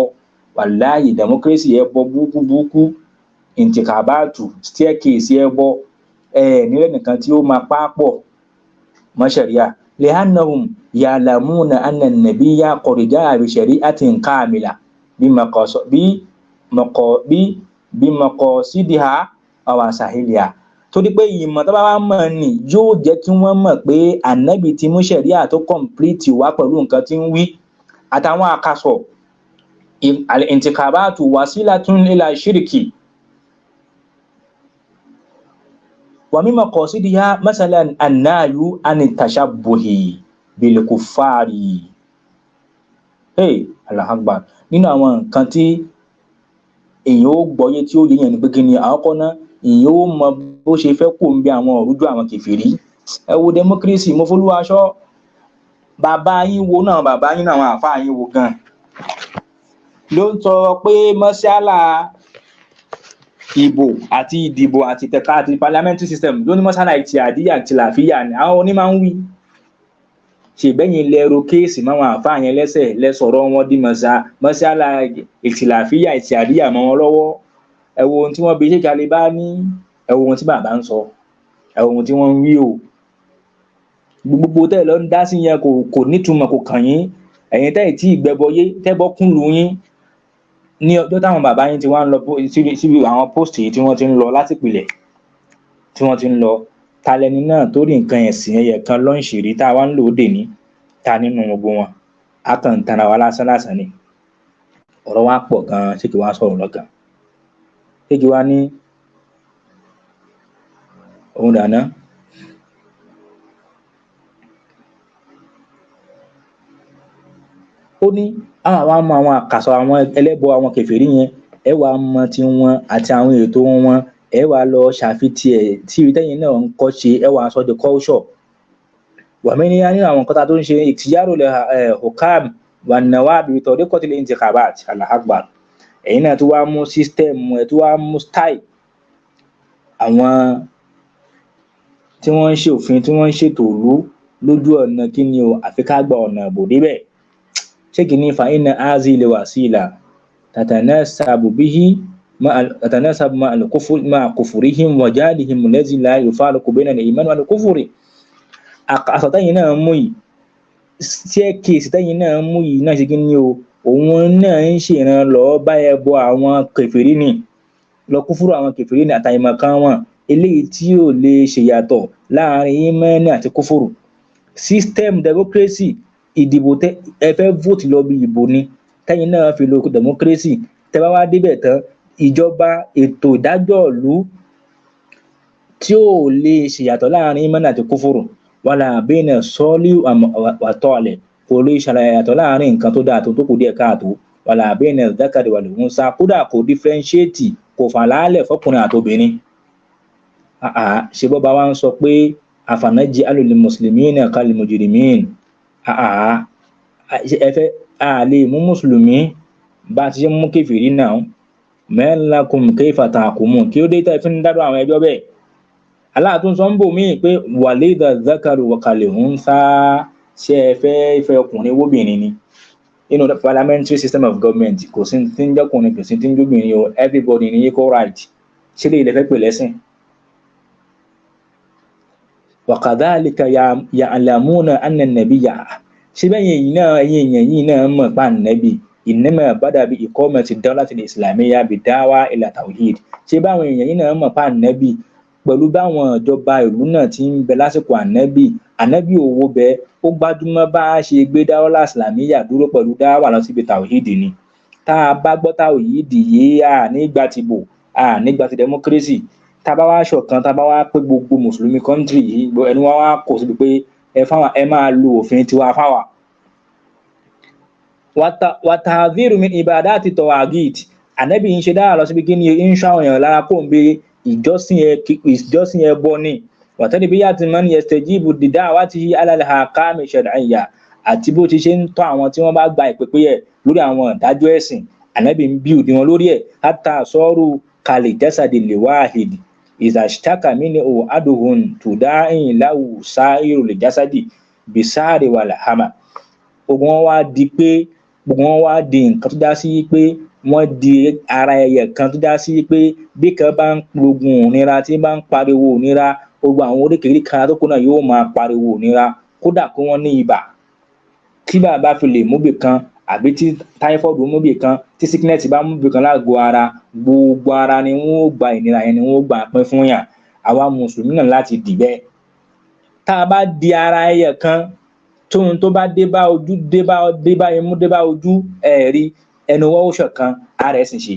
wàláhì democracy ẹbọ búkúbúkú ìntìkàbáàtù staircase ẹbọ nílẹ̀ nìkan tí ó máa pápọ̀ mọ́ ṣẹ̀ríà li'annahum ya'lamuna anna an-nabiyya qad ja'a bi shari'atin kamila bí maqasidiha aw sahiliha torí pé ìmọ̀ tó bá wá mọ̀ ni yóò jẹ́ kí wọ́n mọ̀ pé ànábì ti mú ṣẹ̀ríà tó complete wá pẹ̀lú nǹkan tí ń wí àtàwọn àkàsọ̀ al-intikhabatu wasilatun ila shirki wa min maqasidiha masalan an-nahyu an at-tashabbuhi bil kuffari Allahu Akbar nínú àwọn nǹkan tí èèyàn ó gbọ́yé tí ó yé yẹn ní pé kí ni àkọ́kọ́ náà èèyàn ó mọ bó ṣe fẹ́ kó ń bí àwọn òrújú àwọn kèfèrí ẹ wo democracy mo fọlú aṣọ bàbá yín wo náà bàbá yín náà àwọn àfáà yín wo gan ló ń sọ pé mọ́ṣálà ìbò àti ìdìbò àti tẹ̀ka àti parliamentary system ló ní mọ́ṣálà ìtì àdíyà àti làfíyà ni àwọn onímọ̀ ń wí ṣèbẹ́yìn lẹ́rọ kéèsì máwọn àfáà yẹn lẹ́sẹ̀ lẹ́sọ̀rọ̀ wọn di mọ́ṣálà ìtì làfíyà ìtì àdíyà mọ́ wọn lọ́wọ́ ẹ wo ohun tí wọ́n bí ṣe kalẹ̀ bá ní ẹ wo ohun tí bàbá ń sọ ẹ wo ohun tí wọ́n ń wí o gbogbo tẹ́ lọ ń dá sí yẹn kò nítumọ̀ kò kàn yín ẹ̀yin tẹ́ tí ìgbẹ́bọyé tẹ́bọ́ kún lu yín ní ọjọ́ táwọn bàbá yín ti wá ń lọ síbi àwọn post yìí tí wọ́n ti ń lọ láti ìpìlẹ̀ tí wọ́n ti ń lọ talẹ́ni náà tó rí nǹkan ẹ̀sìn ẹyẹ kan lọ́nṣìírí tá a wá ń lò ó dè ní ta nínú gbogbo wọn a kàn ń tara wa lásán lásán ni ọ̀rọ̀ wa pọ̀ gan-an ṣé kí wọ́n sọ̀rọ̀ lọ́gàn kéjì wá ní òun dáná ó ní àwọn àmọ́ àwọn àkàsọ̀ àwọn ẹlẹ́bọ àwọn kèfèrí yẹn ẹ wá mọ ti wọn àti àwọn ètò wọn ẹ wá lọ ṣàfitì ẹ tí ìtẹ́yìn náà ń kọ́ ṣe ẹ wá sọ the culture wàmí ní nínú àwọn nǹkan tó ń ṣe ìtìyàrò lè hukam wà náwó àbí tọ́dé kọ́tìlẹ̀ intikabat Allahu Akbar ẹ̀yin náà tó wá mú system ẹ̀ tó wá mú style àwọn tí wọ́n ń ṣe òfin tí wọ́n ń ṣètò òru lójú ọ̀nà kí ni o àfi ká gba ọ̀nà àbò débẹ̀ ṣé kì ní fa inna hazihi wasila tatanasabu ma'a kufrihim wa jahlihim allazi la yufariqu bayna al-iman wal kufri àsọtẹ́yìn náà mú yìí staircase tẹ́yìn náà mú yìí náà ṣe kí ni o òun náà ń ṣèrànlọ́ bá ẹbọ àwọn kèfèrí ni lọ kúfúrú àwọn kèfèrí ni àtàìmọ̀kan wọn eléyìí tí ò lè ṣèyàtọ̀ láàrin ìmánì àti kúfúrú system democracy ìdìbò ẹ fẹ́ vote lọ bí ìbò ni tẹ́yìn náà fi lo democracy tẹ́ bá wá débẹ̀ tán ìjọba ètò ìdájọ́ ìlú tí ò lè ṣèyàtọ̀ láàrin ìmánì àti kúfúrú wàlà bayna sọ́ọ́lì wa tọ́ọ̀lẹ̀ kò lè ṣàlàyàtọ̀ láàrin nǹkan tó dáa tó kù díẹ̀ káàtó wàlà bayna zákàrí wal unsa kódà kò differentiate kò fà láàlẹ̀ fọkùnrin àtobìnrin ṣe bọ́ba wa ń sọ pé afanaj'alu lil muslimina kal mujrimin ẹfẹ́ àlè mú mùsùlùmí bá ti ṣe mú kèfèrí náà ma lakum kayfa tahkumun kí ó dé tẹ́ fi ń dádọ́ àwọn ẹjọ́ bẹ́ẹ̀ aláàtún sọ ń bò míì pé walida zakaru wa kal unsa ṣe ẹfẹ́ ọkùnrin wóbìnrin ni inú parliamentary system of government kò sí tí ń jọkùnrin kò sí tí ń jóbìnrin o everybody ní equal right ṣe lè ilẹ̀ fẹ́ pè lẹ́sìn wa kadhalika ya'lamuna anna an-nabiyya ṣe bẹ́yìn èyí náà ẹ̀yìn èèyàn yìí náà mọ̀ pa nàbì innama bada bi iqamati dawlati al-islamiyya bi da'wa ila tawhid ṣe báwọn èèyàn yìí náà mọ̀ pa nàbì pẹ̀lú báwọn ìjọba ìlú náà ti ń bẹ lásìkò ànábì òwò bẹ ó gbájúmọ́ bá a ṣe gbé dáwọ́lá islamiyya dúró pẹ̀lú dáwà lọ síbi tàwíìdì ni tá a bá gbọ́ tàwíìdì yìí nígbà tí bò nígbà tí democracy tá a bá wá ṣọ̀kan tá a bá wá pé gbogbo mùsùlùmí country yìí ẹni wá wá kò síbi pé ẹ máa lo òfin tiwa fáwa. wàtàdírù min ibadati tawagit ànábì ń ṣe dáhà lọ síbi kí ni ń ṣàwọn èèyàn lára kó ń bẹ ìjọsìn ẹbọ ni wàtẹ́lẹ̀bíyàtì man yastajibu lida'watihi ala al-ahkam ash-shar'iyya àti bó ti ṣe ń tọ́ àwọn tí wọ́n bá gba ìpèpè ẹ̀ lórí àwọn ìdájọ́ ẹ̀sìn ànábì ń bí òdiwọ̀n lórí ẹ̀ hatta saru kal jasadi al-wahid idha ishtaka minhu ahaduhum tuda'in lahu sa'iru al-jasadi bis-sahri wal-hama gbogbo wọn wá di nǹkan tó dá sí pé wọ́n di ara ẹyẹ kan tó dá sí pé bí kan bá ń porogun òmìnira tí bá ń pariwo òmìnira gbogbo àwọn oríkèéríkèé ara tó kù náà yóò máa pariwo òmìnira kódà kí wọ́n ní ibà tí bàbá fi lè múbì kan àbí tí táífọ́ọ̀dù múbì kan tí sickness bá múbì kan lágbo ara gbogbo ara ni wọ́n ó gba ìnira yẹn ni wọ́n ó gbà pín fún yàn àwa mùsùlùmí náà láti dì bẹ́ẹ̀ tá a bá di ara ẹyẹ kan tóun tó bá dé bá ojú dé bá imú dé bá ojú ẹ̀rí ẹnu wọ́n ó ṣọ̀kan ara ẹ̀ sì ṣe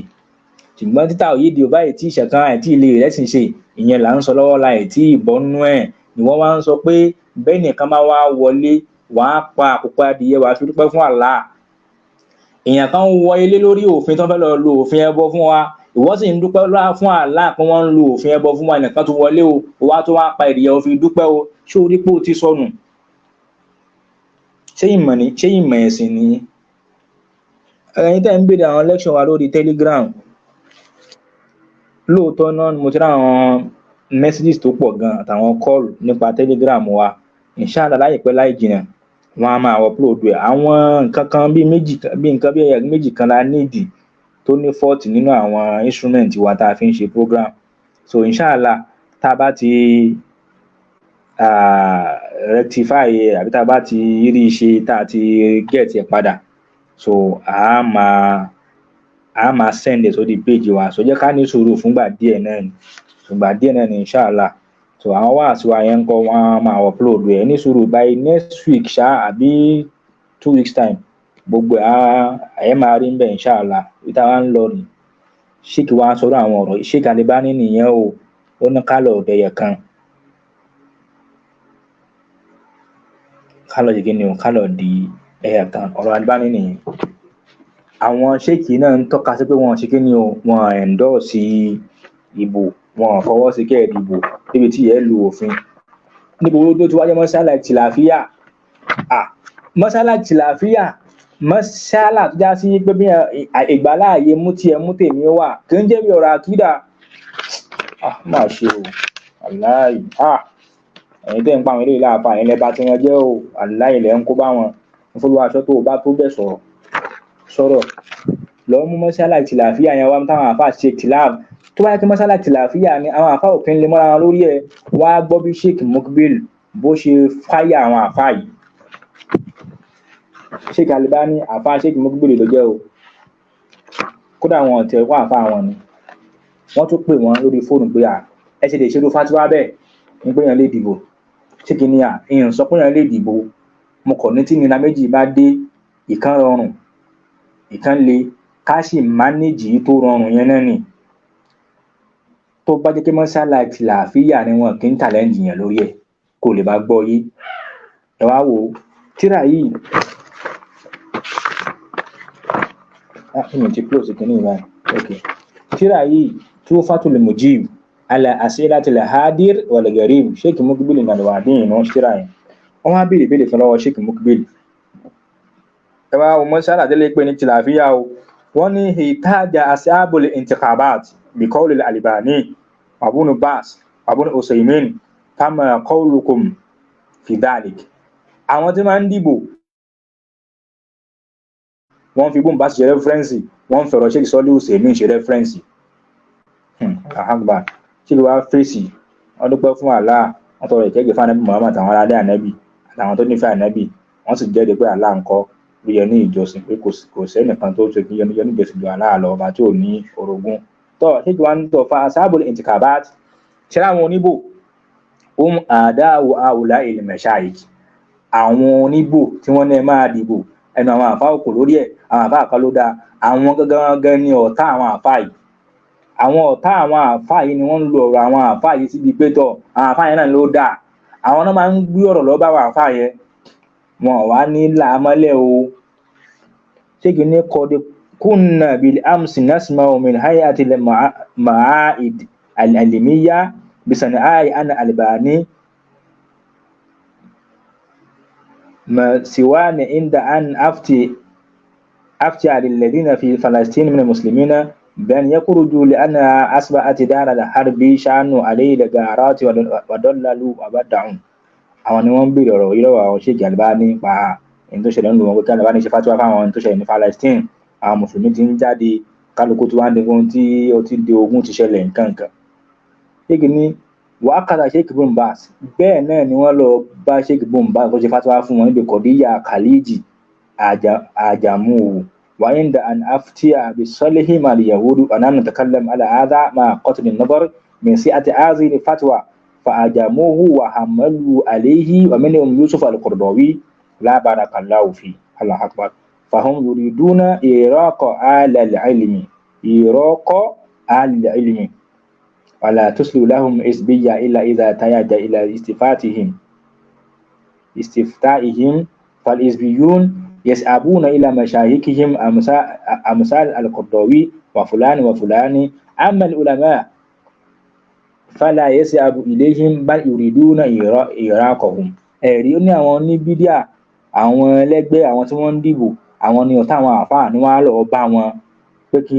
ṣùgbọ́n títà òyìnbó báyìí tí ìṣẹ̀kan àìtí ilé rẹ̀ sì ṣe ìyẹn là ń sọ lọ́wọ́ la àìtí ìbọnú ẹ̀ ni wọ́n wá ń sọ pé bẹ́ẹ̀ nìkan máa wá wọlé wàá pa àkókò adìyẹ wàá fi dúpẹ́ fún Allah èèyàn kan wọ ilé lórí òfin tó fẹ́ lọ lo òfin ẹbọ fún wa ìwọ sì ń dúpẹ́ fún Allah pé wọ́n ń lo òfin ẹbọ fún wa nìkan tó wọlé o wá tó wá pa ìdìyẹ òfin dúpẹ́ o ṣé orí pé o ti sọnù ṣé ìmọ̀ ẹ̀sìn ni ẹ̀yin tẹ́ ń béèrè àwọn lecture wa lórí Telegram lóòótọ́ náà mo ti rí àwọn messages tó pọ̀ gan àtàwọn call nípa Telegram wa inshallah láìpẹ́ láì jìnnà wọ́n á máa upload ẹ̀ àwọn nǹkan kan bí méjì kan la nídìí tó ní fault nínú àwọn instrument wa tá a fi ń ṣe program so inshallah tá a bá ti rectify àbí tá a bá ti rí ṣe tá a ti get ẹ̀ padà so a máa send it sórí page wa so jẹ́ ká ní sùúrù fúngbà díẹ̀ náà ni inshallah so àwọn wáàsí wa yẹn ń kọ́ wọ́n máa upload ẹ̀ ní sùúrù by next week àbí 2 weeks time gbogbo ẹ̀ máa rí ń bẹ̀ inshallah ìta wa ń lọ ní ṣéèkì wa sọ̀rọ̀ àwọn ọ̀rọ̀ Sheikh Albani nìyẹn o ó ní kálọ̀ ọ̀dẹ̀yẹ kan kálọ̀ jẹ́ kí ni o kálọ̀ di ẹ̀yà kan ọ̀rọ̀ Albani nìyẹn àwọn ṣéèkì náà ń tọ́ka sí pé wọ́n ṣe kí ni o wọ́n endorse ìbò wọ́n fọwọ́ sí kẹ́ẹ̀ dìbò níbi tí ẹ̀ lu òfin níbo ló ti wáyé mọ́sálà tìlàfíà mọ́sálà tìlàfíà mọ́sálà tó já sí pé bí ìgbàláàyè mú tiẹ̀ mú tèmi wà kì í jẹ́ bí ọ̀rọ̀ àkídà máa ṣe o aláì ẹ̀yin tẹ́ ń pa àwọn ilé ìlàpá ẹ̀yin lẹ́ba tí wọ́n jẹ́ o aláì lẹ́ ń kó bá wọn fúnlọ́ aṣọ tó bá tó bẹ̀ sọ̀rọ̀ lọ mú mọ́sálà tìlàfíà yẹn wá táwọn àfà ṣe tìláàbù tó bá yẹ kí mọ́sálà tìlàfíà ni àwọn àfà òfin lè mọ́ra wọn lórí ẹ̀ wá gbọ́ bí Sheikh Mukbil bó ṣe fáyà àwọn àfà yìí Sheikh Albani àfà Sheikh Mukbil ló jẹ́ o kódà wọn ọ̀tẹ̀ wọ́n àfà wọn ni wọ́n tún pè wọ́n lórí fóònù pé ẹ ṣe lè ṣerú fatiwa bẹ́ẹ̀ ní pé yẹn lè dìbò ṣé kí ni èèyàn sọ pé yẹn lè dìbò mo kọ̀ ní tí nira méjì bá dé ìkan rọrùn ìkan le ká sì mánéjì tó rọrùn yẹn náà nì tó bá jẹ́ kí mọ́sálà tìlàfíà ni wọn kì í challenge yẹn lórí ẹ̀ kò lè bá gbọ́ yé ẹ wá wo tíra yìí ti close kìíní ìbáyìí okay tíra yìí Tuhfatul Mujib ala Asilatil Hadir wal Gharib Sheikh Mukbil Al-Wadi ní wọ́n tíra yẹn wọ́n wá béèrè kan lọ́wọ́ Sheikh Mukbil ẹ wá wo mọ́sálà tẹ́lẹ̀ pé ní tìlàfíà o wọ́n ní hitaja ashabul intikhabat bi qawli al-Albani Ibn Baz Ibn Usaymin kama qawlukum fi dhalik àwọn tí máa ń dìbò wọ́n fi Ibn Baz ṣe rẹ́fẹ́rẹ́nsì wọ́n fẹ̀rọ̀ Sheikh Sọ́lé Usaymin ṣe rẹ́fẹ́rẹ́nsì àhàgbà tí ló wá fèsì wọ́n dúpẹ́ fún Allah wọ́n tọrọ ìkẹ́gẹ́ fún Ànábì Muhammad àwọn aráalé Ànábì àtàwọn tó nífẹ̀ẹ́ Ànábì wọ́n sì jẹ́rìí pé Allah ńkọ́ ló yẹ ní ìjọsìn pé kò sẹ́nìkan tó ṣe yẹ ní ìjọsìn ju Allah lọ ọba tí ò ní orogún tó ṣé kí wọ́n ń tọ́ fa ashabul intikabat ṣẹlẹ̀ àwọn oníbò àdáwò àwòlá il mashayikh àwọn oníbò tí wọ́n ní máa dìbò ẹnu àwọn àfáà òkò lórí ẹ̀ àwọn àfáà kan ló dáa àwọn gangan ní ọ̀tá àwọn àfáà yìí àwọn ọ̀tá àwọn àfáà yìí ni wọ́n ń lo ọ̀rọ̀ àwọn àfáà yìí síbi pé tọ̀ àwọn àfáà yẹn náà ló dáa àwọn náà máa ń gbé ọ̀rọ̀ lọ bá àwọn àfáà yẹn wọn wá ní làámọ́lẹ̀ o ṣé kì í ní kọ́dé kunna bil amsi nasma'u min hay'ati al-ma'ahid al-ilmiyya bi san'ai ana Albani ma siwani inda an afti alladhina fi Falastin min al-muslimina بأن يخرجوا لأنها أصبحت دار الحرب شانوا عليه الغارات وضللوا وبدعوا àwọn ni wọ́n ń béèrè ọ̀rọ̀ yìí lọ́wọ́ àwọn Sheikh Albani pa ẹni tó ṣẹlẹ̀ ń lu wọn pé kí Albani ṣe fatiwa fáwọn ẹni tó ṣẹlẹ̀ ní Palestine àwọn mùsùlùmí ti ń jáde kálukú tí wọ́n á dẹ́gun tí ó ti di ogun ti ṣẹlẹ̀ nǹkankan. Sheikh ní wákàtà Sheikh Ibn Baz bẹ́ẹ̀ náà ni wọ́n lọ bá Sheikh Ibn Baz tó ṣe fatiwa fún wọn níbi kọ̀díyà khaliji àjàmú وعند أن أفتي بصلح مع اليهود أنا نتكلم على هذا مع قطع النظر من سعة هذه الفتوى فأجابوه وحملوا عليه ومنهم يوسف القرضاوي لا بارك الله فيه الله أكبر فهم يريدون إراق أهل العلم ولا تسلو لهم حزبية إلا إذا تيجى إلى استفتائهم فالحزبيون يسأبون إلى مشايخهم أمثال القرضاوي وفلان وفلان أما العلماء فلا يسأب إليهم بل يريدون إراقهم. ẹ̀rí ní àwọn ní bídíà àwọn ẹlẹ́gbẹ́ àwọn tí wọ́n ń dìbò àwọn ni ọ̀tá àwọn àfáà ni wọ́n á lọ bá wọn pé kí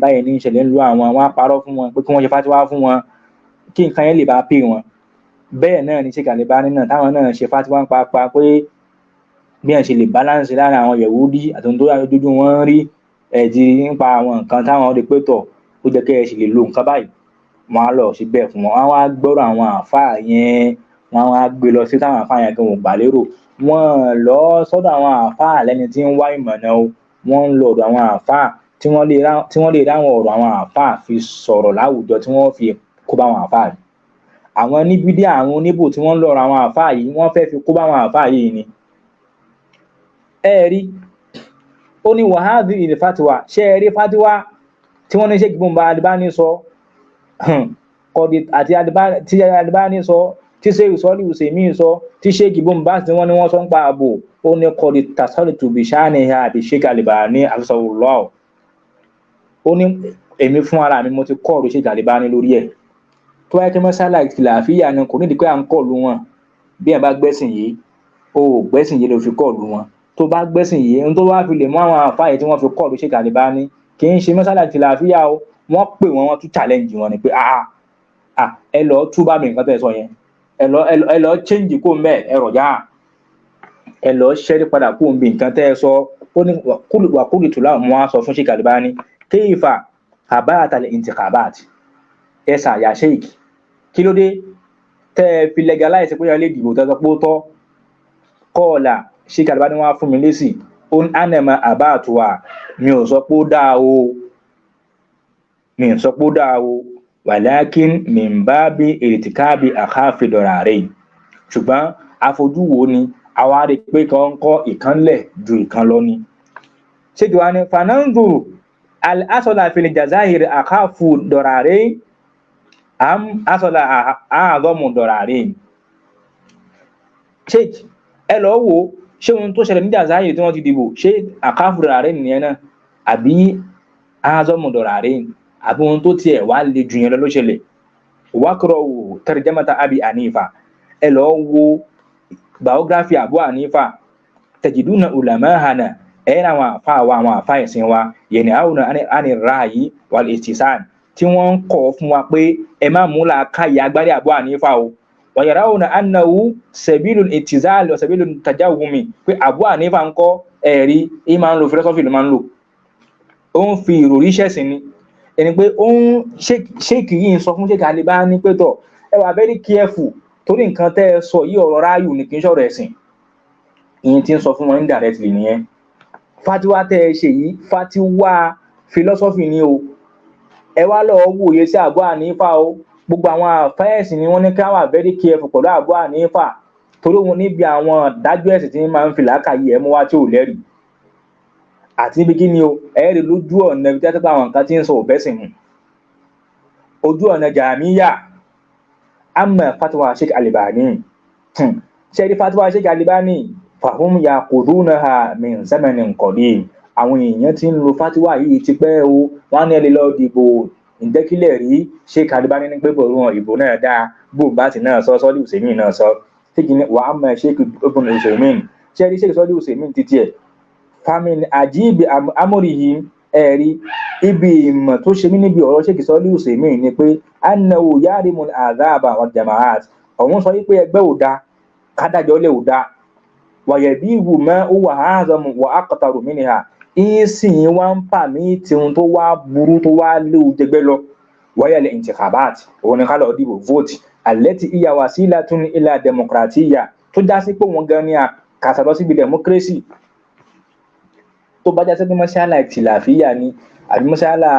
báyìí ní ìṣẹ̀lẹ̀ ń lo àwọn wọ́n á parọ́ fún wọn pé kí wọ́n ṣe fatiwa fún wọn kí nǹkan yẹn lè bá pè wọn. bẹ́ẹ̀ náà ni Sheikh Albani náà táwọn náà ṣe fatiwa ń pa pé bí ẹ̀ ṣe lè balance láàrin àwọn Yẹ̀húdí àtòun tó yára dójú wọn rí ẹ̀dì nípa àwọn nǹkan táwọn rí pé tọ̀ ó jẹ́ kẹ́ ẹ ṣe lè lo nǹkan báyìí wọ́n á lọ sí bẹ́ẹ̀ fún wọn wọ́n á gbọ́rọ̀ àwọn àfáà yẹn wọ́n á gbé lọ sí táwọn àfáà yẹn kí wọ́n gbà lérò wọ́n lọ sọ́dọ̀ àwọn àfáà lẹ́ni tí ń wá ìmọ̀nà o wọ́n ń lọ ọ̀dọ̀ àwọn àfáà tí wọ́n lè ráwọn ọ̀rọ̀ àwọn àfáà fi sọ̀rọ̀ láwùjọ tí wọ́n fi kó bá àwọn àfáà yìí àwọn níbídí àwọn oníbò tí wọ́n ń lọ ọ̀rọ̀ àwọn àfáà yìí wọ́n fẹ́ fi kó bá àwọn àfáà yìí ni ẹ̀rí ó ní wàhádìí ilẹ̀ fatiwa ṣe ẹ̀rí fatiwa tí wọ́n ní Sheikh Ibn Albani sọ kọ̀dí àti tí Albani sọ tí Sheikh Sọ́lí Usaimin sọ tí Sheikh Ibn Baz tí wọ́n ní wọ́n sọ ń pa àbò ó ní kọ̀dí tasalitu bi shaniha àbí Sheikh Albani afisahullah ó ní èmi fún ara mi mo ti kọ́ ọ̀rọ̀ Sheikh Albani lórí ẹ̀ tó wáyé kí mọ́sálà ìtìláfíà ni kò nídìí pé à ń kọ̀ọ̀lù wọn bí ẹ̀ bá gbẹ́sìn yìí ó gbẹ́sìn yìí ló fi kọ̀ọ̀lù wọn tó bá gbẹ́sìn yìí ohun tó wá fi lè mú àwọn àfáà tí wọ́n fi kọ́ ọ̀dọ̀ Sheikh Albani kì í ṣe mọ́sálà tìlàfíà o wọ́n pè wọ́n tún challenge wọn ni pé ẹ lọ túbà mi nǹkan tẹ́ sọ yẹn ẹ lọ change kó mbẹ́ ẹ rọ̀já ẹ lọ ṣẹ́rí padà kó mbí nǹkan tẹ́ sọ ó ní wàkúrì tùlá mọ́ á sọ fún Sheikh Albani kéyìfà àbáyàtà intikhabat ẹ sàyà Sheikh kí ló dé tẹ́ fi legalize pé yẹn lè dìbò tẹ́ sọ pé ó tọ́ kọ́ọ̀là Sheikh Albani wá fún mi lésì ó ń ánẹ̀mọ̀ àbáàtùwà mi ò sọ pé ó dáa o walakin min babi irtikabi akhafi dararain ṣùgbọ́n afojú wo ni àwa rí pé kan kọ́ ìkànlẹ̀ ju ìkan lọ ni Sheikh wa ni fananzuru al-asala fil jazair akhafu dararain am asala a'zamu dararain Sheikh ẹ lọ wò ṣé ohun tó ṣẹlẹ̀ ní Jazair tí wọ́n ti dìbò ṣé àkáfùrà rẹ̀ nìyẹn náà àbí azọ́mùdọ̀rà rẹ̀ àbí ohun tó tiẹ̀ wá lè jù yẹn lọ ló ṣẹlẹ̀ wákọ̀rọ̀ wò tarjamata Abi Hanifa ẹ lọ wo biography Abu Hanifa tajiduna ulamahana ẹ̀yìn àwọn àfáà ẹ̀sìn wa yanhauna anir ra'yi wal istisan tí wọ́n ń kọ̀ fún wa pé ẹ má mú làákàyè agbárí Abu Hanifa o ويرون أنه سبيل الاتزال وسبيل التجاوم pé Abu Hanifa ńkọ́ ẹ̀rí ìmáa ń lo philosophy ló máa ń lò ó ń fi ìròrí ṣẹ̀sìn ni ẹni pé ó ń Sheikh yìí ń sọ fún Sheikh Albani pé tọ̀ ẹ wà very careful torí nǹkan tẹ́ ẹ sọ yìí ọ̀rọ̀ ráyù ní kì í ṣọ̀rọ̀ ẹ̀sìn ìyẹn tí ń sọ fún wọn indirectly nìyẹn fatiwa tẹ́ ẹ ṣe yìí fatiwa philosophy ni o ẹ wá lọ wòye sí Abu Hanifa o gbogbo àwọn àfẹ́ẹ̀sì ni wọ́n ní ká wà very careful pẹ̀lú Abu Hanifa torí wọn níbi àwọn dájú ẹ̀sìn tí máa ń fi làákàyè ẹ̀mú wá tí ò lẹ́rìí àti níbi kí ni o ẹ̀rí lójú ọ̀nà ibi tí wọ́n ti pa àwọn nǹkan tí ń sọ òbẹ́sìn mu ojú ọ̀nà Jahmiyya amma fatwa Sheikh Albani ṣe rí fatwa Sheikh Albani fahum yaqudunaha min zamanin qadim àwọn èèyàn tí ń lo fatwa yìí ti pẹ́ o wọ́n ní ẹ lè lọ dìbò ìdẹ́kílẹ̀ rí Sheikh Albani ní pé bọ̀rọ̀ wọn ìbò náà dáa bóòbáàtì náà sọ Sọ́lí Usaimin náà sọ tí kì ní wà á mọ̀ Sheikh Ibn Usaimin ṣe rí Sheikh Sọ́lí Usaimin títí ẹ̀ famin àjíìbì amóríyí ẹ̀rí ibi ìmọ̀ tó ṣe mí níbi ọ̀rọ̀ Sheikh Sọ́lí Usaimin ni pé annahu yarimul adhaba wal jama'at ọ̀hún sọ wípé ẹgbẹ́ ò dá kádájọ́ lè ò dá wàyẹ̀bíhù mẹ́ ó wà áàzọmù wà ákọ̀tàrù mínìhà ìsìn wá ń pà mí tí ohun tó wá burú tó wá léwu jẹgbẹ́ lọ wáyàlẹ̀ intikhabat òun ni ká lọ dìbò vote allati iya wasilatun ila demokratiya tó já sí pé wọn gan ni àkàtà lọ síbi democracy. tó bá já sí pé mọ́ṣálà ìtìláfíà ni àbí mọ́ṣálà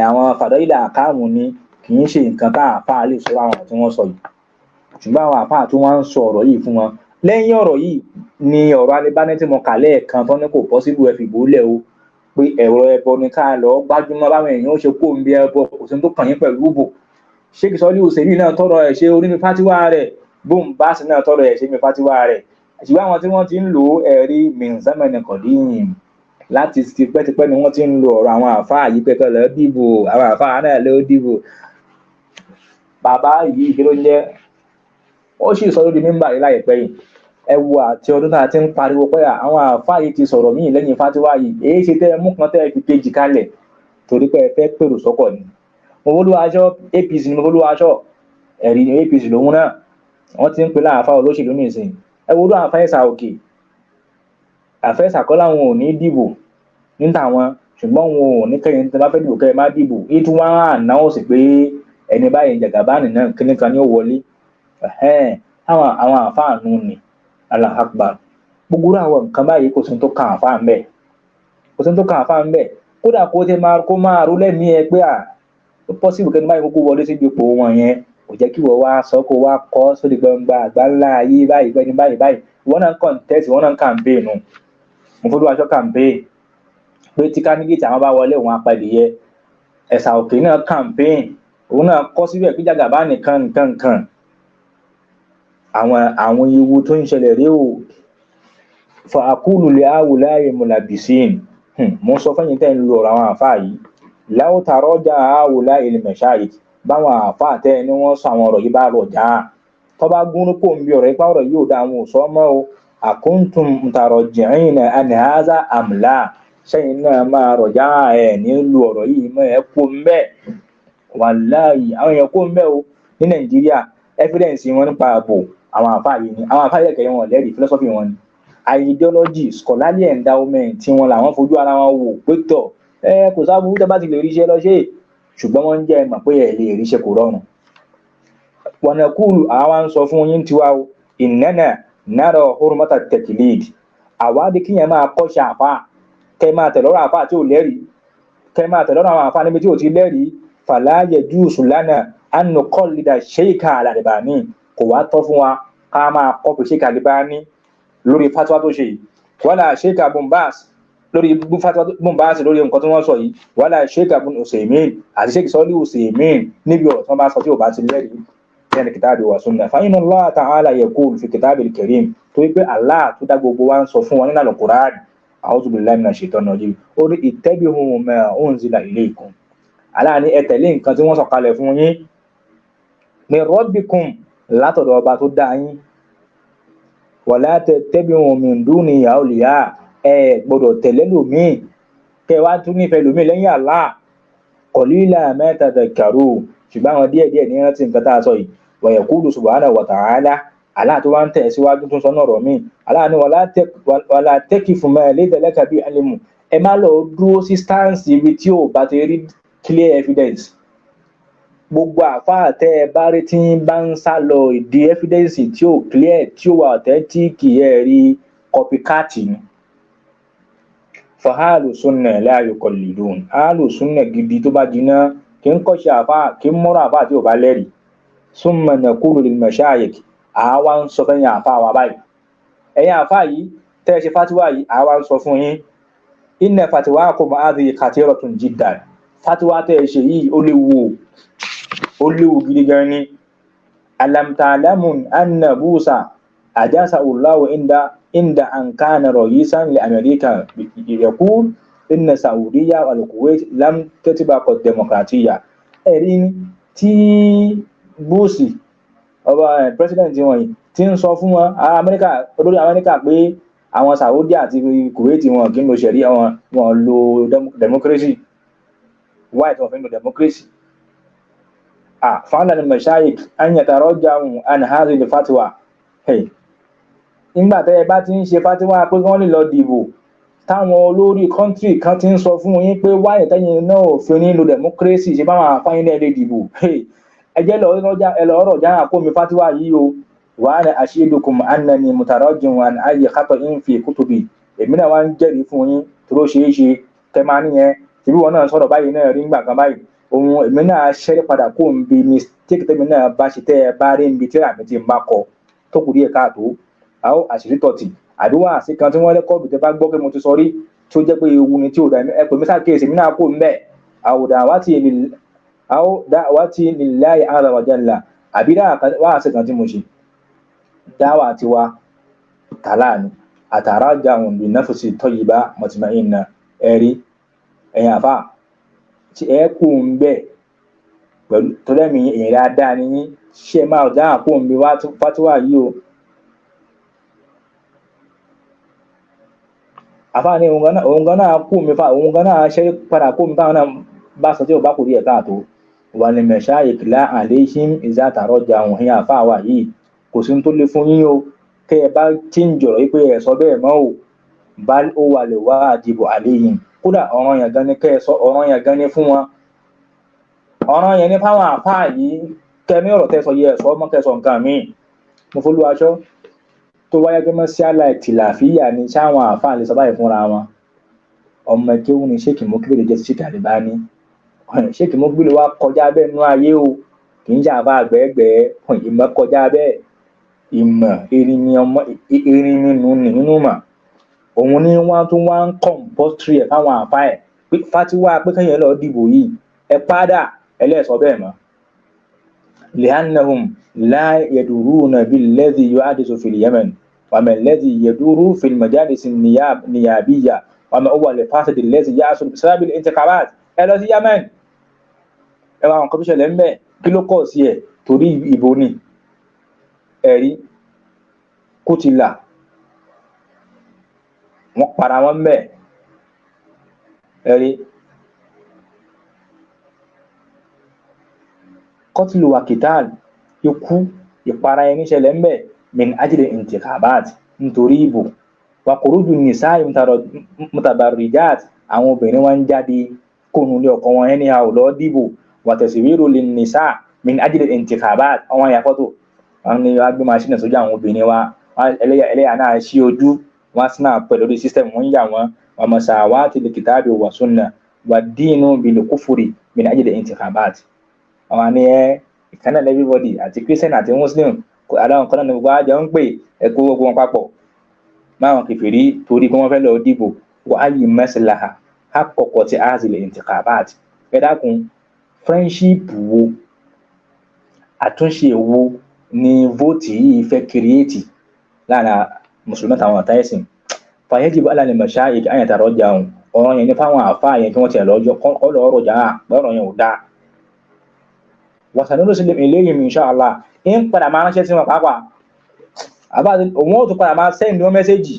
àwọn fàdọ́ìlà àkáàmù ni kì í ṣe nǹkan tá àfáà lè sọ àwọn tí wọ́n sọ yìí, ṣùgbọ́n àwọn àfáà tí wọ́n ń sọ ọ̀rọ̀ yìí fún wọn lẹ́yìn ọ̀rọ̀ yìí ni ọ̀rọ̀ alẹ́bánẹ́ tí mo kà lẹ́ẹ̀kan tó ní kò pọ́síbù ẹ fìbò lẹ̀ o pé ẹ̀rọ ẹbọ ni ká lọ gbájúmọ́ báwọn èèyàn ó ṣe kó ń bí ẹbọ kò sí tó kàn yín pẹ̀lú bò. Sheikh Sọ́lí Òṣèlú náà tọrọ ẹ̀ ṣe onímì fátíwá rẹ̀, Bóun Báàsì náà tọrọ ẹ̀ ṣe mi fátíwá rẹ̀, ṣùgbọ́n àwọn tí wọ́n ti ń lò ẹ̀rí mìǹsámẹ́nì kọ̀díyìn láti tipẹ́tipẹ́ ni wọ́n ti ń lo ọ̀rọ̀ àwọn àfáà yìí pẹ́kẹ́ lọ dìbò, àwọn àfáà náà ló dìbò. Bàbá yìí kí ló ń jẹ́ ó sì sọ lórí mímbà yìí láìpẹ́ yìí, ẹ wo àti ọdún náà ti ń pariwo pé àwọn àfáà yìí ti sọ̀rọ̀ míì lẹ́yìn fátíwá yìí, èyí ṣe tẹ́ mú kan tẹ́ fi kejì kalẹ̀ torí pé ẹ fẹ́ pèrò sọ́kọ̀ ni. Mọ́fọ́lúwaṣọ APC ni Mọ́fọ́lúwaṣọ ẹ̀rí ni APC lòun náà wọ́n ti ń pè láàfá olóṣèlú ní ìsìn. Ẹ wo ló àfẹ́sà òkè àfẹ́sà kọ́ láwọn ò ní dìbò níta wọn, ṣùgbọ́n wọn ò ní kẹ́yìn tí wọ́n bá fẹ́ dìbò kẹ́yìn má dìbò ètò wọn ànáwó sì pé ẹni báyìí Jàgàbánì náà kíní kan ní ó wọlé. Àwọn àfáà nù ni Allahu Akbar. Gbogbo àwọn nǹkan báyìí kò sí tó kàn àfáà ń bẹ̀, kò sí tó kàn àfáà ń bẹ̀. Kódà kó máa rú lẹ́mìí ẹ pé ó pọ́sibù kẹ́ni báyìí kókó wọlé sí ipò wọn yẹn kò jẹ́ kí wọ́n wá sọ kó wá kọ́ sórí gbangba àgbáńlá ayé báyìí pẹ́ni báyìí wọ́n náà ń contest wọ́n náà ń campaign nù. Mọ́fọ́lúwaṣọ campaign pé tí candidate àwọn bá wọlé òun apẹ̀lẹ̀yẹ. Ẹ̀sà òkè náà campaign òun náà kọ́ síbẹ̀ pé Jàgàbánì nǹkan àwọn ewu tó ń ṣẹlẹ̀ rí o. Fa aqulu li ha'ula'i mulabisin mo sọ fẹ́yìn tẹ́ ń lo ọ̀rọ̀ àwọn àfáà yìí law taraja ha'ula'i al-mashayikh báwọn àfáà tẹ́ ni wọ́n sọ àwọn ọ̀rọ̀ yìí bá rọ̀ já tó bá gún pò ń bí ọ̀rọ̀ ipá ọ̀rọ̀ yìí ò dá àwọn òsọ mọ́ o akuntum mutarajji'ina an hadha am la sẹ́yìn náà máa rọ̀ já ẹ̀ nílùú ọ̀rọ̀ yìí mọ́ ẹ̀ kó ń bẹ́ wàláhì àwọn èèyàn kó ń bẹ́ o ní Nàìjíríà evidence wọn nípa ààbò àwọn àfáà yìí ni àwọn àfáà yẹ̀kẹ́ wọn lẹ́rìí philosophy wọn ni ideology scholarly endowment tí wọn làwọn fojú ara wọn wò pé tọ̀ kò sábúrú tẹ́ bá ti lè ríṣẹ́ lọ ṣe ṣùgbọ́n wọ́n ń jẹ́ mọ̀ pé ẹ̀ lè ríṣẹ́ kò rọrùn. Wa naqulu àwa ń sọ fún yín tiwa o innana nara hurmata at-taqlid àwádìí kíyàn máa kọ́ṣe àfáà kẹ́ máa tẹ̀lọ́rọ̀ àfáà tí ò lẹ́rìí kẹ́ máa tẹ̀lọ́rọ̀ àwọn àfáà níbi tí ò ti lẹ́rìí fala yajuzu lana an nuqallida Sheikh al-Albani kò wá tọ́ fún wa ká máa kọ́pù Sheikh al-Albani lórí fatwa tó ṣe yìí wala Sheikh Bun Baz lórí fatwa Bun Baz lórí nǹkan tí wọ́n sọ yìí wala Sheikh Ibn Usaymin àti Sheikh Sọ́lí Usaymin níbi ọ̀rọ̀ tí wọ́n bá sọ tí ò bá ti lẹ́rìí ní kitabi wa sunna fa inna Allah ta'ala yaqulu fi kitabil karim tó wípé Allah tó dá gbogbo wa ń sọ fún wọn nínú al-Qur'an a'udhu billahi minash shaitanir rajim ó ní ittabi'u ma unzila ilaykum Allah ní ẹ tẹ̀lé nǹkan tí wọ́n sọ kalẹ̀ fún yín min rabbikum látọ̀dọ̀ ọba tó dá yín wala tattabi'u min duni awliya ẹ gbọ́dọ̀ tẹ̀lé lòmíì kẹ wá tún nífẹ̀ẹ́ lòmíì lẹ́yìn Allah qalila ma tadhakkaru ṣùgbọ́n àwọn díẹ̀díẹ̀ ní rántí nǹkan tá a sọ yìí wa yaqulu subhanahu wa ta'ala Allah tó wá ń tẹ̀ síwájú tó ń sọ náà rọ̀ míì Allah ní wala taqifu ma laysa laka bihi ilmun ẹ má lọ dúró sí stance ibi tí ò bá ti rí clear evidence. Gbogbo àfáà tẹ́ ẹ bá rí tí ń bá ń sá lọ ìdí evidence tí ò clear tí ó wà authentic ẹ̀ rí copycat ni. Fa ahlu sunna la yuqallidun ahlu sunna gidi tó bá jiná kí ń kọ́ṣe àfáà kí ń mọ́rọ̀ àfáà tí ò bá lẹ́rìí. Summa naqulu lil mashayikh àwa ń sọ fẹ́yìn àfáà wa báyìí ẹ̀yin àfáà yìí tẹ́ ẹ ṣe fatiwa yìí àwa ń sọ fún yín inna fatwakum hadhihi khatiratun jiddan fatiwa tẹ́ ẹ ṣe yìí ó léwu gidi gan ni. Alam ta'lamun anna Busa ajasa Allahu inda an kana ra'isan li America yaqul inna Saudiya wal Kuwait lam tatbaqa ad-demokratiyya ẹ̀rí tí Busi ọba president wọn yìí tí ń sọ fún wọn olórí Amẹ́ríkà pé àwọn Saudi àti Kuwait wọn kì í lo ṣẹ̀ríà wọn lo democracy white wọn fi ń lo democracy. فعلى المشايخ أن يترجعوا عن هذه الفتوى nígbà tẹ́ ẹ bá ti ń ṣe fátíwá pé wọ́n lè lọ dìbò táwọn olórí kọ́ńtírì kan ti ń sọ fún yín pé wáyé tẹ́yìn náà ò fi ní lo democracy ṣe báwọn àfáyín náà lè dìbò ẹ jẹ́ lọ́rọ̀ jáà kó mi fátíwá yìí o wa ana ashidukum annani mutarajjin an ayyi khata'in fi kutubi èmi náà wá ń jẹ́rìí fún yín tó ṣeé ṣe tẹ́ máa níyẹn tìbí wọn náà sọ̀rọ̀ báyìí náà rí ńgbà kan báyìí ohun èmi náà ṣẹ́rí padà kó ń bi mistake tẹ́mi náà bá ṣe tẹ́ ẹ bá rí ń bi tí àmì ti ń bá kọ tó kù díẹ̀ káàtó àwọn àṣírí tọ̀tì àdúrà àti kan tí wọ́n rẹ́kọ́ọ̀dù tẹ́ bá gbọ́ pé mo ti sọ rí tí ó jẹ́ pé ewu ni tí ò dá ẹ pè mí sákèésì mi náà kó ń bẹ̀ da'wati lillahi azza wa jalla àbí dáwà àti kan tí mo ṣe dáwà tiwa tààlà ni ataraja'u bi nafsi tayyiba mutma'inna ẹ̀rí ẹ̀yìn àfà tí ẹ kú ń bẹ̀ pẹ̀lú tọ́lẹ́mì èyàn dáadáa ní yín ṣe máa dáhà kú ń bí fátíwà yìí o àfà ní òun gan náà kú mi fa òun gan náà ṣe padà kú mi fáwọn náà bá sọ tí ò bá kò rí ẹ̀ káàtó wà ní mashayikh la alayhim iza taraja'u ẹ̀yìn àfà wà yìí kò sí tó lè fún yín o tẹ́ ẹ bá tí ń jọ̀rọ̀ wípé ẹ̀ sọ bẹ́ẹ̀ mọ́ o bá ó wà lè wá àdìbò alayhim kódà ọ̀ràn yẹn gan ni kẹ́ẹ̀sọ́ ọ̀ràn yẹn gan ni fún wọn ọ̀ràn yẹn ní fáwọn àfáà yìí kẹ́ni ọ̀rọ̀ tẹ́sọ yẹ ẹ̀sọ́ ọmọ kẹsọ nǹkan míì mo folú aṣọ tó wáyé pé mọ́ sí aláìtì làfíyà ni sáwọn àfáà lè sọ báyìí fúnra wọn ọmọ kéwù ni Sheikh Mukbil jẹ́ sí Tàlíbánì Sheikh Mukbil wá kọjá bẹ́ẹ̀ nú ayé o kì í ṣàfà àgbẹ̀ẹ́gbẹ́ ìmọ̀ kọjá bẹ́ẹ̀ ìmọ̀ erin nínú mà òun ni wọ́n tún wá ń compostry ẹ̀ fáwọn àfá ẹ̀ pé fátíwá pé kẹ́yìn lọ dìbò yìí ẹ padà ẹlẹ́sọ bẹ́ẹ̀ mọ́ li'annahum la yaduruna billadhi yuhadithu fil Yemen wa ma alladhi yaduru fil majalis niyabiyya wa ma huwa al-fasid alladhi yahsul bisabab al-intikhabat ẹ lọ sí Yemen ẹ wá àwọn kan tó ṣẹlẹ̀ ń bẹ̀ kí ló kọ̀ sí ẹ̀ torí ìbò ni ẹ̀rí kó ti là wọ́n para wọn bẹ́ẹ̀ ẹ̀rí kọtìlù wàkìtàl ikú ìpara ẹni ṣẹlẹ̀ ń bẹ̀ min ajli intikhabat nítorí ìbò wàkùrújù nìsáì mutabarrijat àwọn obìnrin wọn jáde kónú lé ọkọ wọn ẹni àwọ̀ lọ dìbò wàtẹ̀síwérò lè nìsá min ajli intikhabat àwọn àyàfọ́tò wọn ni wọ́n gbé machine sójú àwọn obìnrin wa ẹlẹ́yà náà ṣí ojú wọ́n snap pẹ̀lú orí system wọ́n yà wọ́n wa masawati li kitabi wa sunna wa dinu bil kufri min ajli intikhabat àwọn ni ìkànnà everybody àti Christian àti Muslim aláwọn kan náà ni gbogbo àjọ ń pè ẹ̀kọ́ gbogbo wọn papọ̀ máwọn kèfèrí torí pé wọ́n fẹ́ lọ dìbò wa ayyi maslaha haqqaqat hazil intikhabat ẹ dákun friendship wo àtúnṣe wo ni vote yìí fẹ́ create láàrin mùsùlùmí àtàwọn ọ̀tá ẹ̀sìn fayajibu ala al-mashayikh an yatarajja'u ọ̀rọ̀ yẹn ní fáwọn àfáà yẹn kí wọ́n tiẹ̀ lọ́jọ́ kọ́ lọ́rọ̀ jà á lọ́rọ̀ yẹn ò dáa wasanursilu ilayhim insha Allah ń padà máa ránṣẹ́ sí wọn pàápàá àbáàdì òun ó tún padà máa send wọn mẹ́sẹ́jì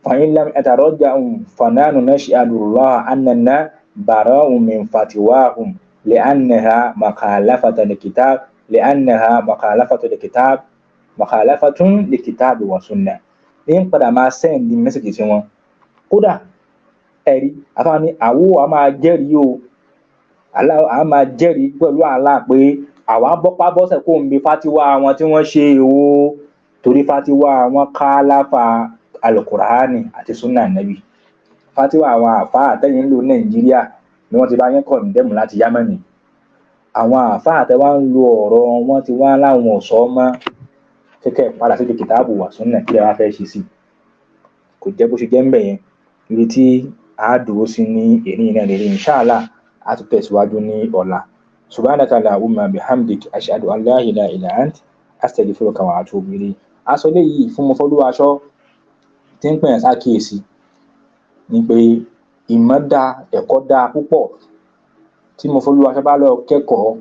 fa in lam yatarajja'u fanahnu nashhadu Allah annana bara'un min fatiwahum li'annaha mukhalafatun likitabi wa sunnah ń padà máa send mẹ́sẹ́jì sí wọn kódà ẹ̀rí àfáà ní àwọ̀ a máa jẹ́rìí o a máa jẹ́rìí pẹ̀lú àlá pé àwa bọ́pá bọ́sẹ̀ kó ń bi fátíwá wọn tí wọ́n ṣe o torí fátíwá wọn khalafa alukurani àti sunna nabi fátíwá àwọn àfáà àtẹ̀yìn lò Nàìjíríà ni wọ́n ti bá yẹn kọ̀ǹdẹ́mù láti Yámánì àwọn àfáà àtẹ̀wá ń lo ọ̀rọ̀ wọn ti wá láwọn ọ̀sọ́ mọ́ kẹ́kẹ́ padà sí kìtàbù wà sunna kí ẹ wá fẹ́ ṣe sí kò jẹ́ bó ṣe jẹ́ ń bẹ̀ yẹn ibi tí a dúró sí ní èní náà lè rí inshallah a tún tẹ̀síwájú ní ọ̀la subhanaka allahumma bihamdik ashhadu an la ilaha illa ant astaghfiruka wa atubu ilayk aṣọ léyìí fún mo fọ́lú aṣọ tí ń pèyàn sákìyèsí ní pé ìmọ̀ dá ẹ̀kọ́ dá púpọ̀ tí mo fọ́lú aṣọ bá lọ kẹ́kọ̀ọ́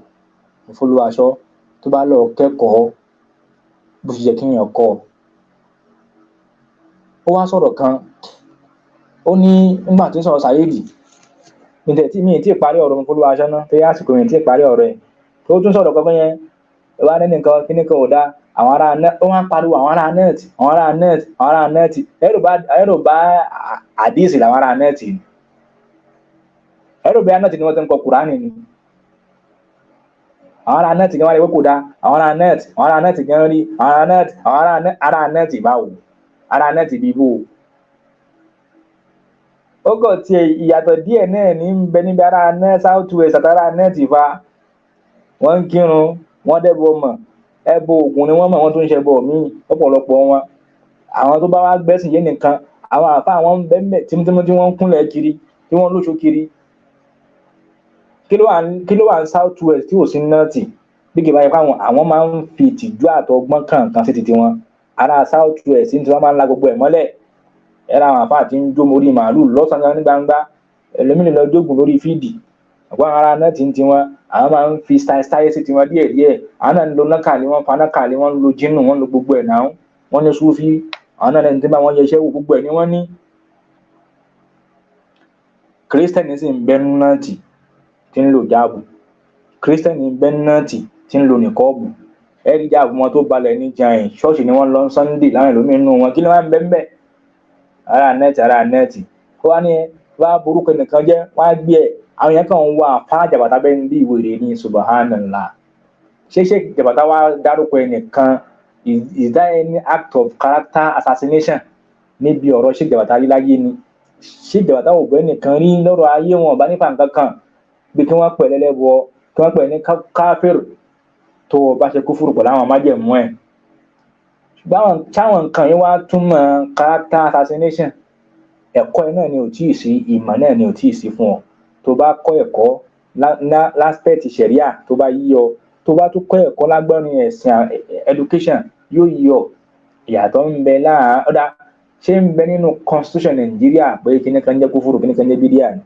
mo fọ́lú aṣọ tó bá lọ kẹ́kọ̀ọ́ bó ṣe yẹ kí èèyàn kọ́ ó wá sọ̀rọ̀ kan ó ní nígbà tí ń sọ̀rọ̀ Sáyédì mi tí parí ọ̀rọ̀ mi fọ́lú aṣọ náà tó yá àsìkò mi tí parí ọ̀rọ̀ ẹ̀ tó tún sọ̀rọ̀ kankan yẹn ẹwà nínú nǹkan kíní kan ò dá àwọn ará net wọ́n á pariwo àwọn ará net àwọn ará net àwọn ará net ẹrù bá àdíìsì làwọn ará net ni ẹrù bí net ni wọ́n ti ń kọ kùránì ni àwọn ará net gan wá rí pé kò dá àwọn ará net gan rí àwọn ará net báwo ará net bí bò ó kọ̀ tí ìyàtọ̀ díẹ̀ náà ní ń bẹ níbi ará net south west àtàrà net fa wọ́n ń kírun wọ́n dẹ́bọ mọ̀ ẹbọ ògùn ni wọ́n mọ̀ wọ́n tó ń ṣẹbọ míì ọ̀pọ̀lọpọ̀ wọn àwọn tó bá wá gbẹ́sìn yé nìkan àwọn àfa àwọn bẹ́ẹ̀ tímútímú tí wọ́n ń kúnlẹ̀ kiri tí wọ́n lóṣù kiri kí ló wà ní south west tí ò sí nọ́ọ̀tì bí kì bá yẹ fáwọn àwọn máa ń fi ìtìjú àtọgbọ́n kankan sí titi wọn ará south west tí wọ́n máa ń la gbogbo ẹ̀ mọ́lẹ̀ ẹ̀rọ àwọn àfa àti ń jó mórí màálù lọ́sàn-án ní gbangba ẹlòmínì lọ jógun lórí fídì ọ̀pọ̀ ara náà ti ń tiwọn àwọn máa ń fi style sí tiwọn díẹ̀díẹ̀ àwọn náà ń lo nákàlí wọn fa nákàlí wọn ń lo jínù wọn ń lo gbogbo ẹ̀ náà wọn ní súfí àwọn náà lẹni tí bá wọn yẹ iṣẹ́ wò gbogbo ẹ̀ ni wọ́n ní. kírísítẹ́nì sì ń bẹ́nu náà tì tí ń lo jáàbù kírísítẹ́nì ń bẹ́nu náà tì tí ń lo nìkọ́ọ̀bù ẹ̀rí jáàbù wọn tó balẹ̀ ní jain ṣọ́ọ̀ṣì ni wọ́n lọ sunday láwọn ìlú nínú wọn kí ló máa ń bẹ́ẹ̀ ara nẹ́ẹ̀tì kó wá ní wá burúkú nìkan jẹ́ wá gbé ẹ̀ àwọn yẹn kàn ń wá fáwọn jàbàtà bẹ́ẹ̀ ń bí ìwèrè ní subhanallah ṣé jàbàtà wá dárúkọ ẹnìkan is that any act of character assassination níbi ọ̀rọ̀ ṣé jàbàtà rí láyé ni ṣé jàbàtà ò bẹ́ẹ̀ nìkan rí lọ́rọ̀ ayé wọn ọ̀bá nípa nǹkan kan bí kí wọ́n pẹ̀ lẹ́lẹ́bọ kí wọ́n pẹ̀ ní káfíìr tó bá ṣe kúfùrù pẹ̀lú àwọn májẹ̀mú ẹ̀ ṣùgbọ́n táwọn nǹkan yìí wá túmọ̀ character assassination ẹ̀kọ́ ẹ̀ náà ni ò tíì sí ìmọ̀ náà ni ò tíì sí fún ọ tó bá kọ́ ẹ̀kọ́ láspẹ̀tì ṣẹ̀ríà tó bá yí ọ tó bá tún kọ́ ẹ̀kọ́ lágbọ́nrin ẹ̀sìn education yóò yí ọ ìyàtọ̀ ń bẹ láàá ọ̀dà ṣé ń bẹ nínú constitution Nàìjíríà pé kíní kan jẹ́ kúfúrú kíní kan jẹ́ bídíà ni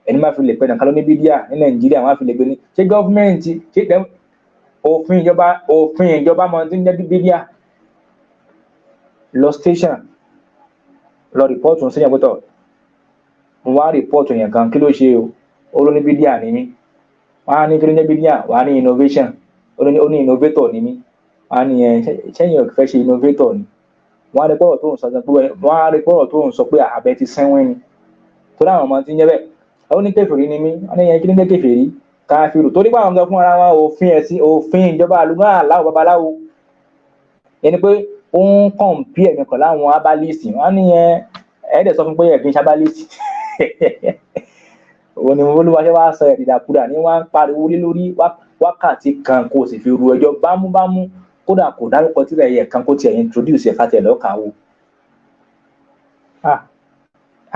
ẹni máa fi lè pẹ́ nìkan ló ní bídíà ní Nàìjíríà wọ́n á fi lè gbé ní ṣé gọ́fúmẹ̀ntì ṣé òfin ìjọba mọ tí ń jẹ́ bídíà lọ station lọ rìpọ́ọ̀tù ń sẹ́yìn pẹ́tọ̀ mo wá rìpọ́ọ̀tù yẹn kan kí ló ṣe o ó ló ní bídíà ní mí wọ́n á ní kí ló ní bídíà wọ́n á ní innovation ó ní innovator ní mí wọ́n á ní sẹ́yìn ọ̀fẹ́ ṣe innovator ni wọ́n á rí pọ́ọ̀rọ̀ tó ń sọ pé àbẹ ti sẹ́wọ́n ni tó dáhùn ọmọ tí ń jẹ́ bẹ́ẹ̀ ó ní kèfèrí ní mí wọ́n ní yẹn kí ní jẹ́ kèfèrí káfíìrù torí pé àwọn ọmọ fún ara wọn òfin ìjọba àlùmọ́ aláwọ̀ babaláwo ẹni pé ó ń kọ̀m̀pí ẹ̀mí kan láwọn abálíìsì wọ́n ní yẹn ẹ̀ẹ́dẹ̀ sọ fún pé ẹ̀gbìn sábálíìsì òun ni olúwa ṣe wá sọ ìdàkudà ní wọ́n ń pariwo lé lórí wákàtí kan kó o sì fi ru ẹjọ́ bámúbámú kódà kò dárúkọ tí ẹ̀yẹ kan kó tiẹ̀ introduce ẹ̀ka tẹ̀ lọ́kàn wò.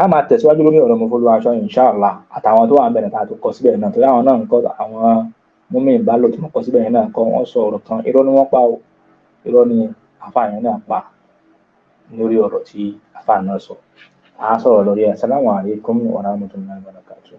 a máa tẹ̀síwájú lórí ọ̀rọ̀ Mofoluwaso inshallah àtàwọn tó wà ń bẹ̀rẹ̀ tá a tó kọ síbẹ̀ náà torí àwọn náà ń kọ́ àwọn múmi ìbálò tó kọ síbẹ̀ náà kọ́ wọ́n sọ ọ̀rọ̀ kan irọ́ ni wọ́n pa o irọ́ ni àfààyàn náà pa lórí ọ̀rọ̀ tí àfààyàn náà sọ. a sọ̀rọ̀ lórí assalamu alaikum wa rahmatullahi wa barakatuh.